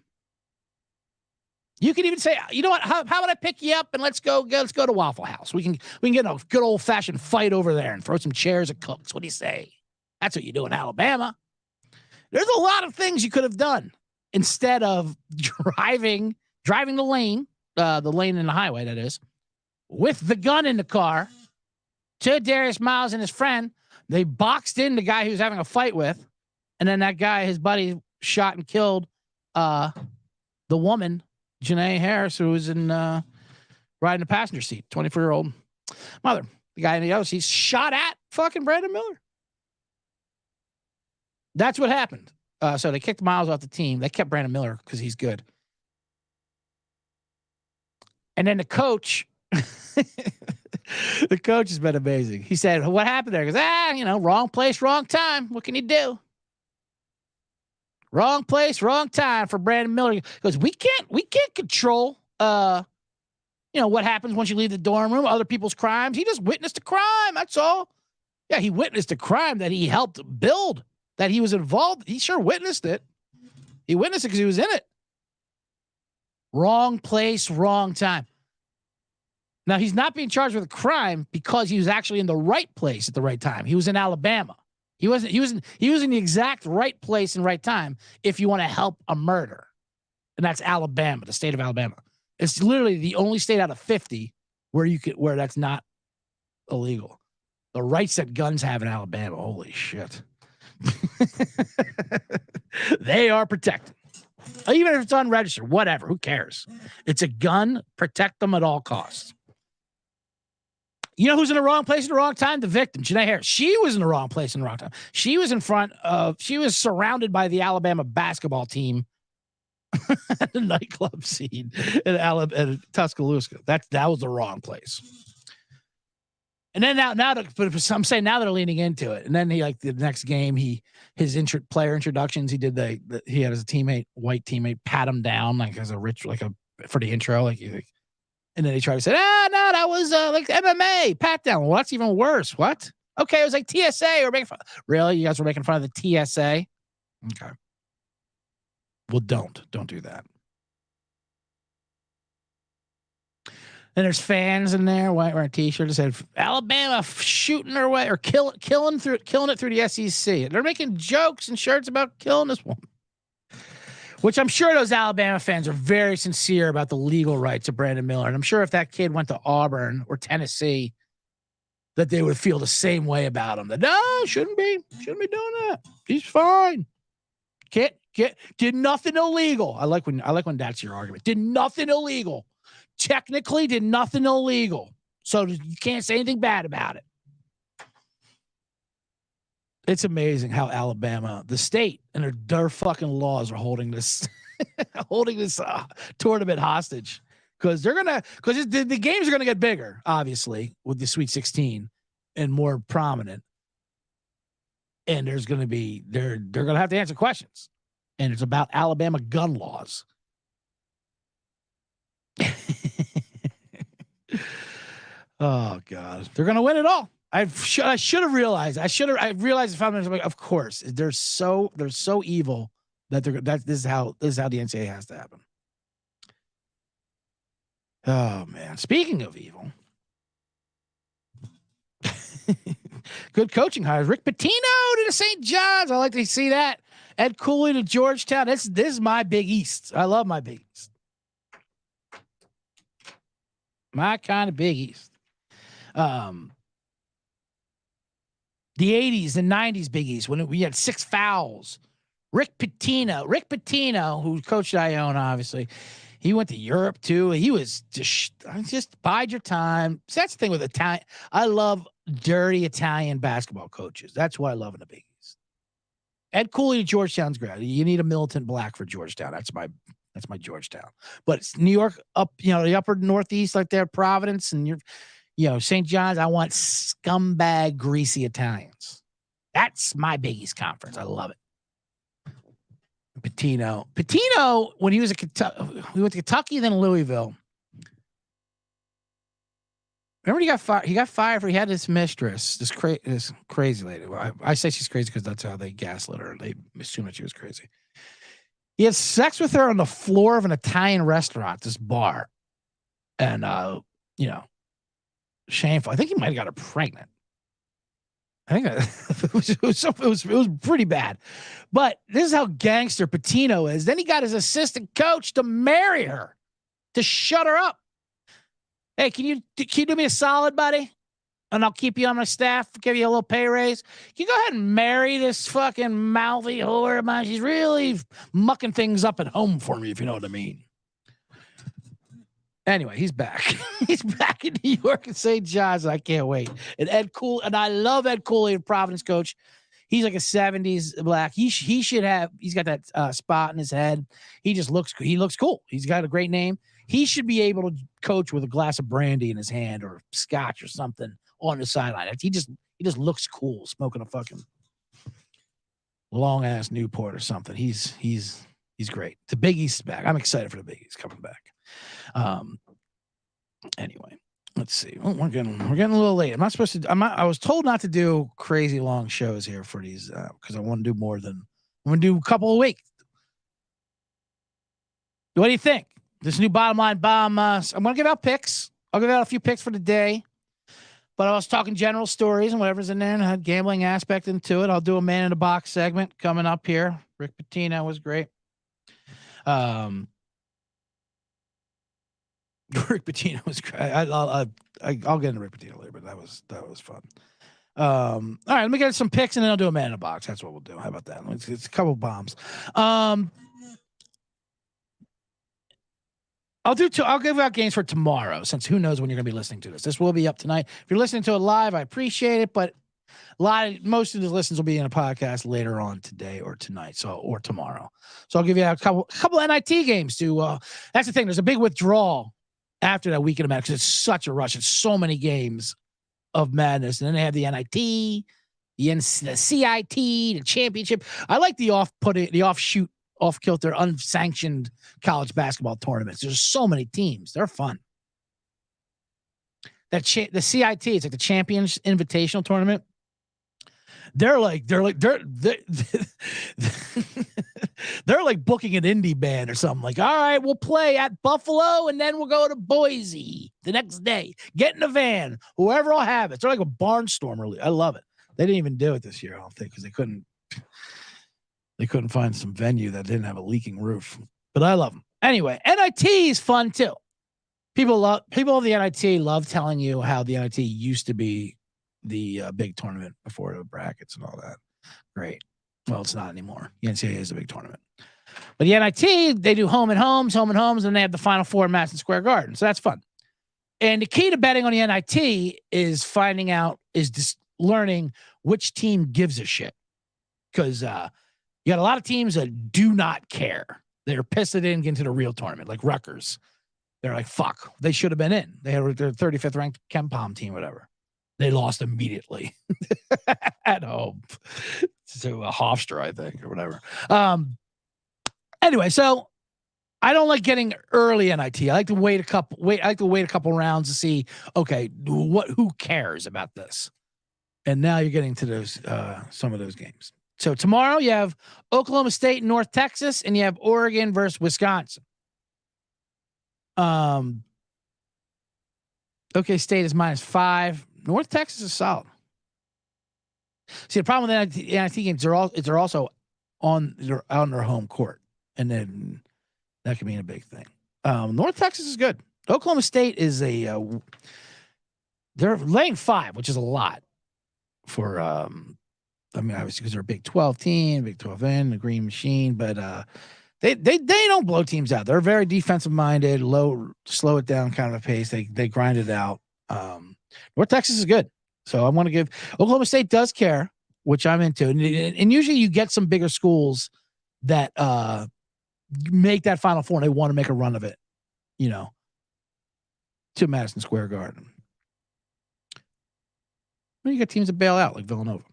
You could even say, you know what? How about I pick you up and let's go to Waffle House. We can get a good old fashioned fight over there and throw some chairs at Cooks. What do you say? That's what you do in Alabama. There's a lot of things you could have done instead of driving the lane in the highway, that is, with the gun in the car to Darius Miles and his friend. They boxed in the guy he was having a fight with, and then that guy, his buddy, shot and killed the woman, Janae Harris, who was in riding the passenger seat, 24-year-old mother. The guy in the other seat shot at fucking Brandon Miller. That's what happened. So they kicked Miles off the team. They kept Brandon Miller because he's good. And then the coach, the coach has been amazing. He said, what happened there? He goes, wrong place, wrong time. What can you do? Wrong place, wrong time for Brandon Miller. Because we can't control, what happens once you leave the dorm room, other people's crimes. He just witnessed a crime. That's all. Yeah, he witnessed a crime that he helped build, that he was involved. He sure witnessed it. He witnessed it because he was in it. Wrong place, wrong time. Now, he's not being charged with a crime because he was actually in the right place at the right time. He was in Alabama. He was in the exact right place and right time if you want to help a murder. And that's Alabama, the state of Alabama. It's literally the only state out of 50 where that's not illegal. The rights that guns have in Alabama, holy shit. They are protected. Even if it's unregistered, whatever, who cares? It's a gun, protect them at all costs. You know who's in the wrong place at the wrong time? The victim, Janae Harris. She was in the wrong place in the wrong time. She was surrounded by the Alabama basketball team at the nightclub scene in Tuscaloosa. That was the wrong place. And then but some say now they're leaning into it. And then the next game, his player introductions, he did he had his white teammate, pat him down for the intro, and then he tried to say, no, that was like MMA, pat down. Well, that's even worse. What? Okay, it was like TSA or making fun. Really? You guys were making fun of the TSA? Okay. Well, don't do that. And there's fans in there wearing a T-shirt that said Alabama shooting their way or killing it through the SEC. They're making jokes and shirts about killing this woman. Which I'm sure those Alabama fans are very sincere about the legal rights of Brandon Miller. And I'm sure if that kid went to Auburn or Tennessee, that they would feel the same way about him. That no, shouldn't be doing that. He's fine. Did nothing illegal. I like when that's your argument. Did nothing illegal. Technically did nothing illegal. So you can't say anything bad about it. It's amazing how Alabama, the state, and their fucking laws are holding this tournament hostage because the games are gonna get bigger, obviously, with the Sweet 16 and more prominent, and there's gonna be they're gonna have to answer questions, and it's about Alabama gun laws. Oh God, they're gonna win it all. I should have realized. I realized if I'm like, of course, they're so evil that this is how the NCAA has to happen. Oh man! Speaking of evil, good coaching hires. Rick Pitino to the St. John's. I like to see that. Ed Cooley to Georgetown. This is my Big East. I love my Big East. My kind of Big East. The 80s and 90s Big East when we had 6 fouls. Rick Pitino, who coached Iona, obviously, he went to Europe too. He was just bide your time. So that's the thing with Italian. I love dirty Italian basketball coaches. That's what I love in the Big East. Ed Cooley to Georgetown's great. You need a militant black for Georgetown. That's my Georgetown. But it's New York up, the upper Northeast, like there, Providence, and St. John's. I want scumbag, greasy Italians. That's my Big East conference. I love it. Pitino, when he was at Kentucky, we went to Kentucky, then Louisville. Remember he got fired? He got fired for he had this mistress, this crazy lady. Well, I say she's crazy because that's how they gaslit her. They assumed that she was crazy. He had sex with her on the floor of an Italian restaurant, this bar. And, shameful. I think he might have got her pregnant. I think it was pretty bad. But this is how gangster Pitino is. Then he got his assistant coach to marry her, to shut her up. Hey, can you do me a solid, buddy? And I'll keep you on my staff, give you a little pay raise. Can you go ahead and marry this fucking mouthy whore of mine? She's really mucking things up at home for me, if you know what I mean. Anyway, he's back. He's back in New York at St. John's. I can't wait. And I love Ed Cooley, Providence coach. He's like a 70s black. He's got that spot in his head. He looks cool. He's got a great name. He should be able to coach with a glass of brandy in his hand or scotch or something on the sideline. He just looks cool smoking a fucking long ass Newport or something. He's great. The Big East's back. I'm excited for the Big East coming back. Anyway, let's see. Oh, we're getting a little late. I was told not to do crazy long shows here for these because I want to do more than I'm going to do a couple a week. What do you think? This new bottom line bomb. I'm going to give out picks. I'll give out a few picks for the day. But I was talking general stories and whatever's in there and had gambling aspect into it. I'll do a man in the box segment coming up here. Rick Pitino was great. Rick Pitino was great. I'll get into Rick Pitino later, but that was fun. All right, let me get some picks and then I'll do a man in a box. That's what we'll do. How about that? It's a couple bombs. I'll give out games for tomorrow, since who knows when you're going to be listening to this. This will be up tonight. If you're listening to it live, I appreciate it, but most of the listens will be in a podcast later on today or tonight, or tomorrow. So I'll give you a couple NIT games to. That's the thing. There's a big withdrawal after that weekend of madness because it's such a rush. It's so many games of madness, and then they have the NIT, the CIT, the championship. I like the offshoot, off-kilter, unsanctioned college basketball tournaments. There's so many teams. They're fun. The CIT, it's like the Champions Invitational Tournament. They're like they're booking an indie band or something. Like, all right, we'll play at Buffalo and then we'll go to Boise the next day. Get in a van, whoever will have it. They're like a barnstormer. I love it. They didn't even do it this year, I don't think, because they couldn't find some venue that didn't have a leaking roof. But I love them. Anyway, NIT is fun too. People of the NIT love telling you how the NIT used to be the big tournament before the brackets and all that. Great. Well, it's not anymore. The NCAA is a big tournament. But the NIT, they do home and homes, and they have the Final Four in Madison Square Garden. So that's fun. And the key to betting on the NIT is just learning which team gives a shit. Because you got a lot of teams that do not care. They're pissed they didn't get into the real tournament, like Rutgers. They're like, fuck, they should have been in. They had their 35th ranked KenPom team, whatever. They lost immediately at home to Hofstra, I think, or whatever. Anyway, so I don't like getting early NIT. I like to wait a couple rounds to see, okay, who cares about this? And now you're getting to those some of those games. So tomorrow you have Oklahoma State and North Texas, and you have Oregon versus Wisconsin. OK State is -5. North Texas is solid. See, the problem with the NIT games, they're also on their home court, and then that can mean a big thing. North Texas is good. Oklahoma State is they're laying 5, which is a lot for obviously because they're a Big 12 team, Big 12 in the Green Machine, but they don't blow teams out. They're very defensive minded, slow it down kind of a pace. They grind it out. North Texas is good. So I want to give Oklahoma State does care, which I'm into. And usually you get some bigger schools that make that Final Four and they want to make a run of it, to Madison Square Garden. Well, you get teams that bail out like Villanova.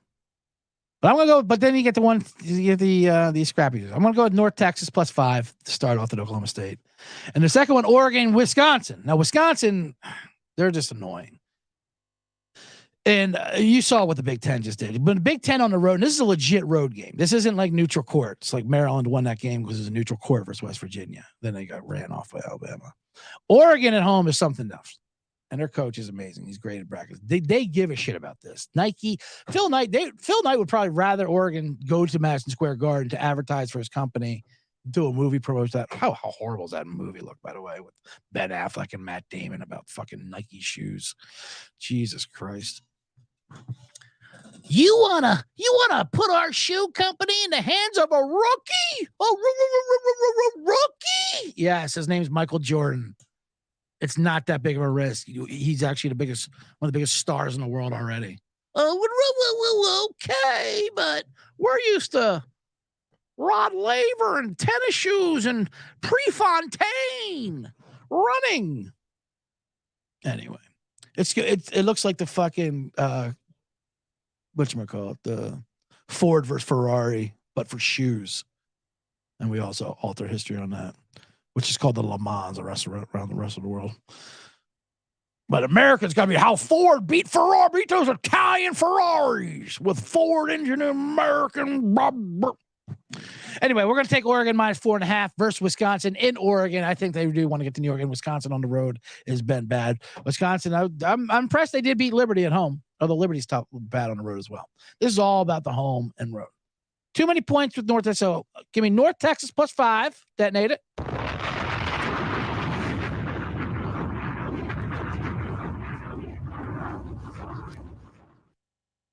But I'm gonna go. But then you get the scrappy. I'm gonna go with North Texas +5 to start off at Oklahoma State, and the second one, Oregon, Wisconsin. Now Wisconsin, they're just annoying, and you saw what the Big Ten just did. But the Big Ten on the road, and this is a legit road game. This isn't like neutral court. It's like Maryland won that game because it was a neutral court versus West Virginia. Then they got ran off by Alabama. Oregon at home is something else. And their coach is amazing. He's great at brackets. They give a shit about this. Nike, Phil Knight would probably rather Oregon go to Madison Square Garden to advertise for his company, do a movie promotion. How horrible does that movie look, by the way, with Ben Affleck and Matt Damon about fucking Nike shoes? Jesus Christ. You wanna put our shoe company in the hands of a rookie? Rookie? Yes, his name's Michael Jordan. It's not that big of a risk. He's actually one of the biggest stars in the world already. Oh, okay, but we're used to Rod Laver and tennis shoes and Prefontaine running. Anyway, it looks like the fucking whatchamacallit, the Ford versus Ferrari, but for shoes. And we also alter history on that, which is called the Le Mans around the rest of the world. But America's got to be how Ford beat Ferrari, beat those Italian Ferraris with Ford engine American. Anyway, we're going to take Oregon -4.5 versus Wisconsin in Oregon. I think they do want to get to New York, and Wisconsin on the road has been bad. Wisconsin, I'm impressed they did beat Liberty at home, although Liberty's tough, bad on the road as well. This is all about the home and road. Too many points with North Texas. So give me North Texas +5. Detonate it.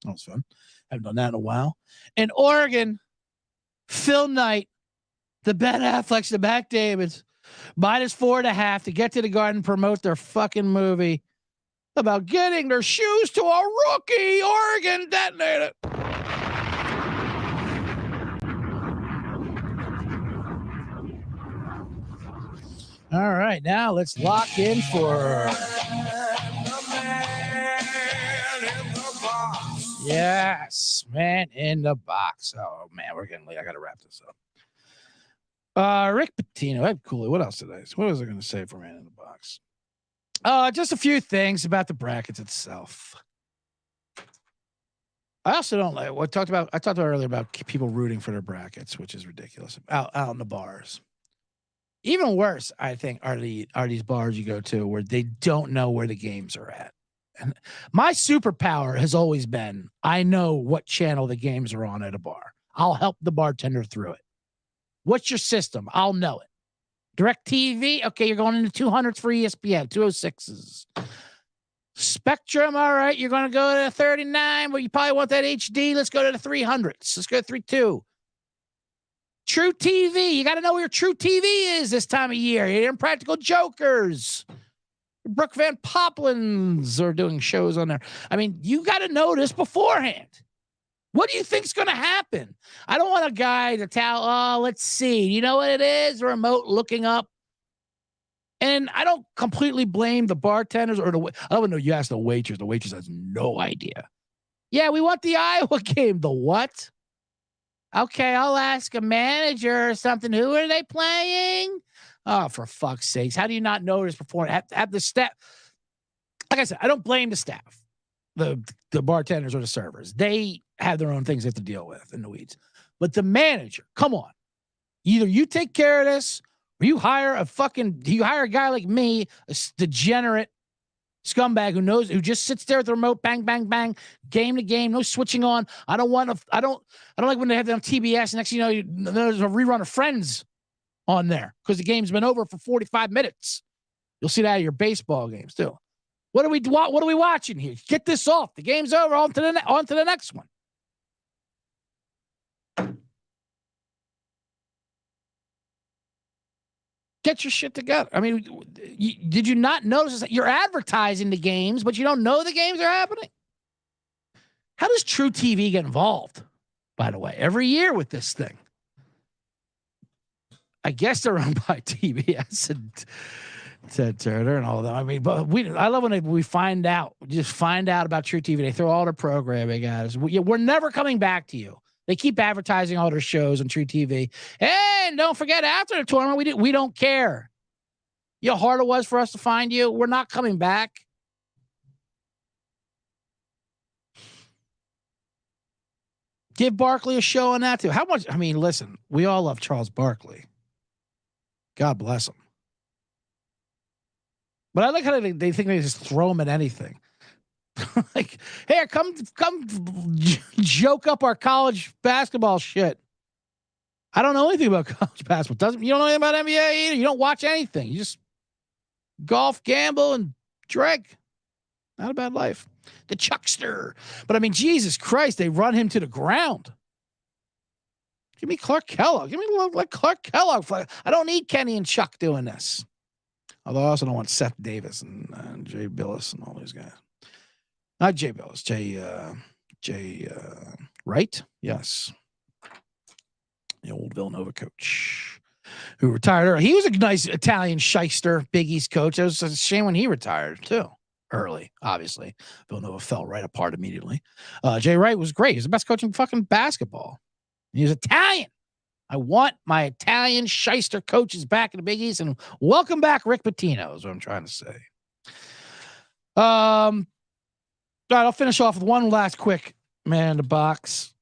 That was fun. Haven't done that in a while. And Oregon, Phil Knight, the Ben Afflecks, the Matt Damons, -4.5 to get to the Garden, promote their fucking movie about getting their shoes to a rookie. Oregon, detonate it. All right, now let's lock in for yes, man in the box. Oh man, we're getting late. I gotta wrap this up. Rick Pitino, Cooley. What else did I? What was I going to say for man in the box? Just a few things about the brackets itself. I also don't like what I talked about earlier about people rooting for their brackets, which is ridiculous. Out in the bars. Even worse, I think, are these bars you go to where they don't know where the games are at. And my superpower has always been I know what channel the games are on at a bar. I'll help the bartender through it. What's your system? I'll know it. DirecTV, okay, you're going into 200s for ESPN, 206s. Spectrum, all right, you're going to go to 39, but you probably want that HD. Let's go to the 300s. Let's go to 32. True TV. You got to know where your True TV is this time of year. You're Impractical Jokers. Brooke Van Poplin's are doing shows on there. I mean, you got to know this beforehand. What do you think's going to happen? I don't want a guy to tell, let's see. You know what it is? A remote looking up. And I don't completely blame the bartenders or I don't know. You ask the waitress. The waitress has no idea. Yeah, we want the Iowa game. The what? Okay, I'll ask a manager or something. Who are they playing? Oh, for fuck's sakes. How do you not know this before? Have the staff. Like I said, I don't blame the staff. the bartenders or the servers. They have their own things they have to deal with in the weeds. But the manager, come on. Either you take care of this or you hire a guy like me, a degenerate scumbag who just sits there at the remote, bang, bang, bang, game to game, no switching on. I don't like when they have them on TBS. Next thing you know, there's a rerun of Friends on there because the game's been over for 45 minutes. You'll see that at your baseball games too. What are we watching here? Get this off. The game's over. On to the next one. Get your shit together. I mean, did you not notice that you're advertising the games, but you don't know the games are happening? How does True TV get involved, by the way, every year with this thing? I guess they're owned by TBS and Ted Turner and all that. I mean, but I love when we find out about True TV. They throw all their programming at us. We're never coming back to you. They keep advertising all their shows on True TV. Hey, and don't forget, after the tournament, we don't care. You know how hard it was for us to find you? We're not coming back. Give Barkley a show on that too. How much? I mean, listen, we all love Charles Barkley. God bless him. But I like how they think they just throw him at anything. Like, hey, come joke up our college basketball shit. I don't know anything about college basketball. You don't know anything about NBA either. You don't watch anything. You just golf, gamble, and drink. Not a bad life. The Chuckster. But I mean, Jesus Christ, they run him to the ground. Give me Clark Kellogg. Give me like Clark Kellogg. I don't need Kenny and Chuck doing this. Although I also don't want Seth Davis and Jay Billis and all these guys. Not Jay Billis. Jay Wright. Yes. The old Villanova coach who retired early. He was a nice Italian shyster, Big East coach. It was a shame when he retired too. Early, obviously. Villanova fell right apart immediately. Jay Wright was great. He was the best coach in fucking basketball. He was Italian. I want my Italian shyster coaches back in the Big East, and welcome back Rick Pitino is what I'm trying to say. All right, I'll finish off with one last quick man in the box.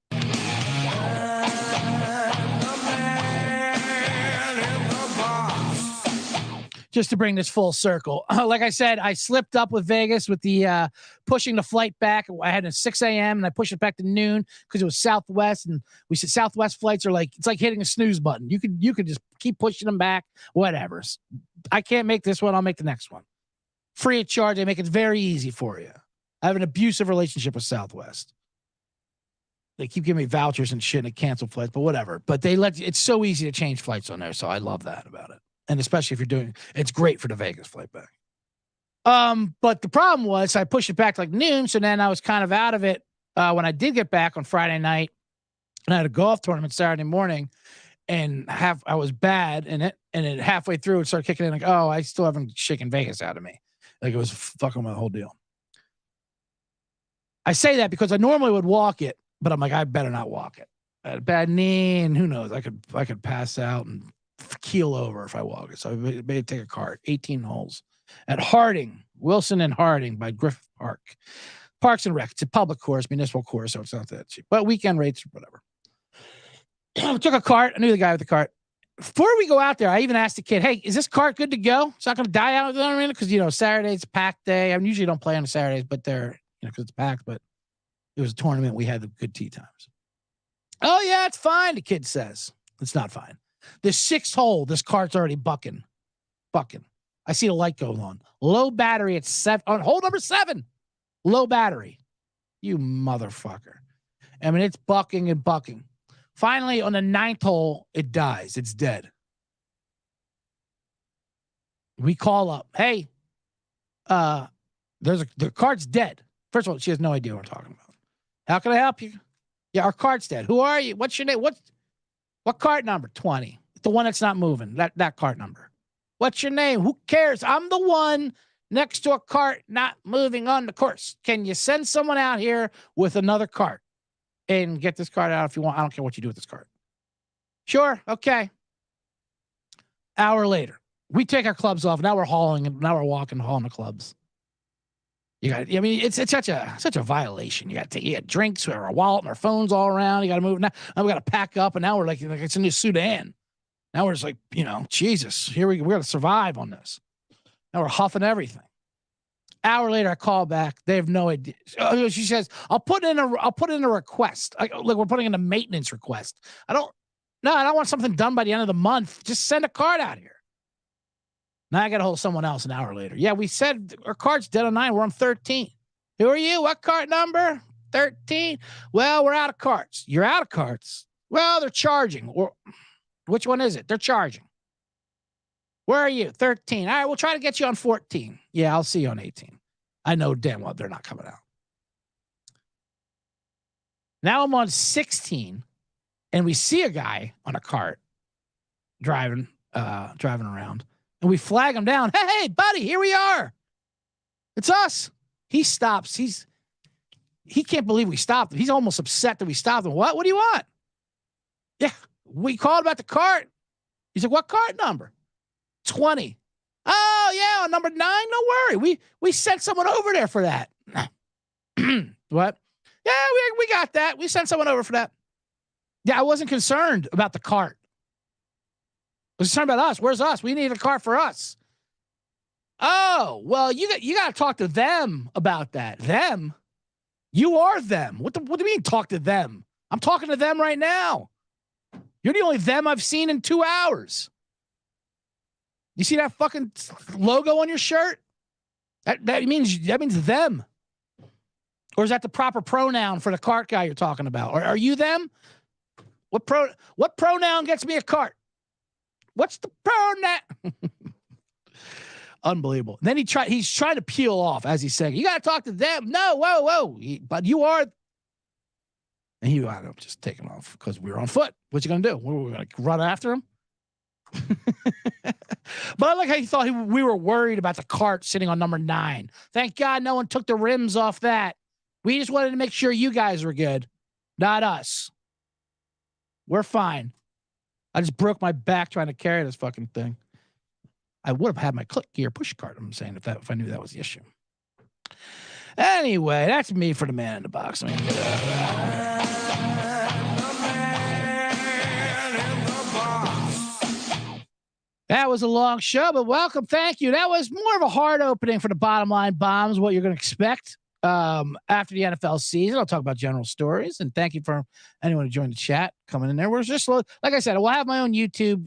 Just to bring this full circle. Like I said, I slipped up with Vegas with the pushing the flight back. I had a 6 a.m. and I pushed it back to noon because it was Southwest. And we said Southwest flights are like, it's like hitting a snooze button. You could just keep pushing them back, whatever. I can't make this one. I'll make the next one. Free of charge. They make it very easy for you. I have an abusive relationship with Southwest. They keep giving me vouchers and shit and cancel flights, but whatever. But it's so easy to change flights on there. So I love that about it. And especially if you're it's great for the Vegas flight back. But the problem was I pushed it back to like noon. So then I was kind of out of it when I did get back on Friday night. And I had a golf tournament Saturday morning, and I was bad in it. And then halfway through, it started kicking in like, oh, I still haven't shaken Vegas out of me. Like it was fucking my whole deal. I say that because I normally would walk it, but I'm like, I better not walk it. I had a bad knee, and who knows? I could pass out and keel over if I walk it. So I made take a cart, 18 holes at Harding, Wilson and Harding by Griffith Park. Parks and Rec. It's a public course, municipal course, so it's not that cheap. But weekend rates, whatever. Took a cart. I knew the guy with the cart. Before we go out there, I even asked the kid, hey, is this cart good to go? It's not going to die out there, because, Saturday's a packed day. I usually don't play on Saturdays, but they're, because it's packed, but it was a tournament. We had the good tee times. Oh, yeah, it's fine, the kid says. It's not fine. The sixth hole, this cart's already bucking. I see the light going on. Low battery at 7. On hole number 7. Low battery. You motherfucker. I mean, it's bucking and bucking. Finally, on the 9th hole, it dies. It's dead. We call up. Hey, the cart's dead. First of all, she has no idea what I'm talking about. How can I help you? Yeah, our cart's dead. Who are you? What's your name? What cart number? 20. The one that's not moving. That cart number. What's your name? Who cares? I'm the one next to a cart not moving on the course. Can you send someone out here with another cart and get this cart out if you want? I don't care what you do with this cart. Sure. Okay. Hour later, we take our clubs off. Now we're walking, hauling the clubs. You got. I mean, it's such a violation. You got to get drinks or a wallet and our phones all around. You got to move now. Now we got to pack up, and now we're like it's a new Sudan. Now we're just like, Jesus. Here we got to survive on this. Now we're huffing everything. Hour later, I call back. They have no idea. She says, "I'll put in a request. Like we're putting in a maintenance request. I don't want something done by the end of the month. Just send a card out here." Now I got a hold of someone else an hour later. Yeah, we said our card's dead on 9. We're on 13. Who are you? What card number? 13. Well, we're out of cards. You're out of cards. Well, they're charging. Or which one is it? They're charging. Where are you? 13. All right, we'll try to get you on 14. Yeah, I'll see you on 18. I know damn well they're not coming out. Now I'm on 16, and we see a guy on a cart driving around. And we flag him down. Hey, buddy, here we are. It's us. He stops. He can't believe we stopped him. He's almost upset that we stopped him. What do you want? Yeah, we called about the cart. He's like, what cart number? 20. Oh, yeah, on number 9. No worry. We sent someone over there for that. What? Yeah, we got that. We sent someone over for that. Yeah, I wasn't concerned about the cart. I was concerned about us. Where's us? We need a car for us. Oh, well, you got to talk to them about that. Them? You are them. What do you mean talk to them? I'm talking to them right now. You're the only them I've seen in 2 hours. You see that fucking logo on your shirt? That means them. Or is that the proper pronoun for the cart guy you're talking about? Or are you them? What pronoun gets me a cart? What's the pronoun? Unbelievable. And then he's trying to peel off as he's saying, you got to talk to them. No, whoa. But you are. And he wound up just taking off because we were on foot. What you going to do? We're going to run after him? But I like how he thought we were worried about the cart sitting on number 9. Thank God no one took the rims off that. We just wanted to make sure you guys were good, not us. We're fine. I just broke my back trying to carry this fucking thing. I would have had my click gear push cart. I'm saying if I knew that was the issue. Anyway, that's me for the man in the box. That was a long show, but welcome. Thank you. That was more of a hard opening for the bottom line bombs, what you're going to expect after the NFL season. I'll talk about general stories, and thank you for anyone who joined the chat coming in there. We're just, like I said, we'll have my own YouTube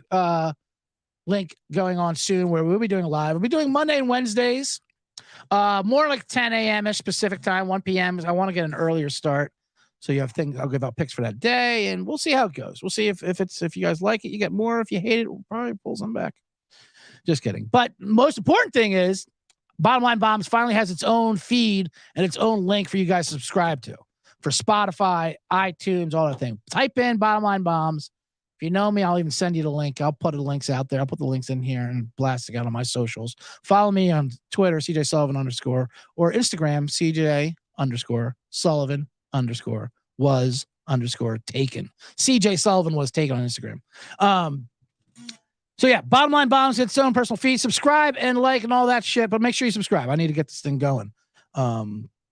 link going on soon where we'll be doing live. We'll be doing Monday and Wednesdays, more like 10 a.m.-ish Pacific time, 1 p.m. I want to get an earlier start. So you have things, I'll give out picks for that day, and we'll see how it goes. We'll see if you guys like it, you get more. If you hate it, we'll probably pull some back. Just kidding. But most important thing is Bottom Line Bombs finally has its own feed and its own link for you guys to subscribe to for Spotify, iTunes, all that thing. Type in Bottom Line Bombs. If you know me, I'll even send you the link. I'll put the links out there. I'll put the links in here and blast it out on my socials. Follow me on Twitter, CJ Sullivan _ or Instagram, CJ _Sullivan _ taken. CJ Sullivan was taken on Instagram. So yeah, Bottom Line Bombs, its own personal feed. Subscribe and like and all that shit, but make sure you subscribe. I need to get this thing going.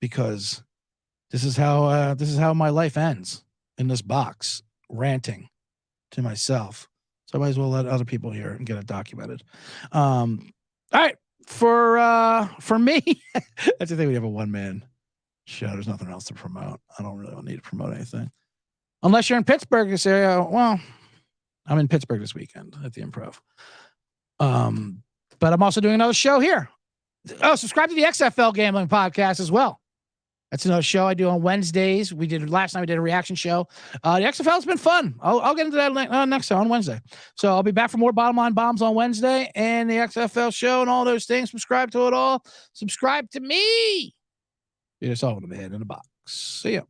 Because this is how my life ends in this box, ranting to myself. So I might as well let other people hear it and get it documented. All right. For me, that's the thing. We have a one-man show. There's nothing else to promote. I don't really need to promote anything. Unless you're in Pittsburgh, this area. Well, I'm in Pittsburgh this weekend at the Improv. But I'm also doing another show here. Oh, subscribe to the XFL Gambling Podcast as well. That's another show I do on Wednesdays. Last night we did a reaction show. The XFL's been fun. I'll get into that next time on Wednesday. So I'll be back for more Bottom Line Bombs on Wednesday and the XFL show and all those things. Subscribe to it all. Subscribe to me. It's all in the man in the box. See ya.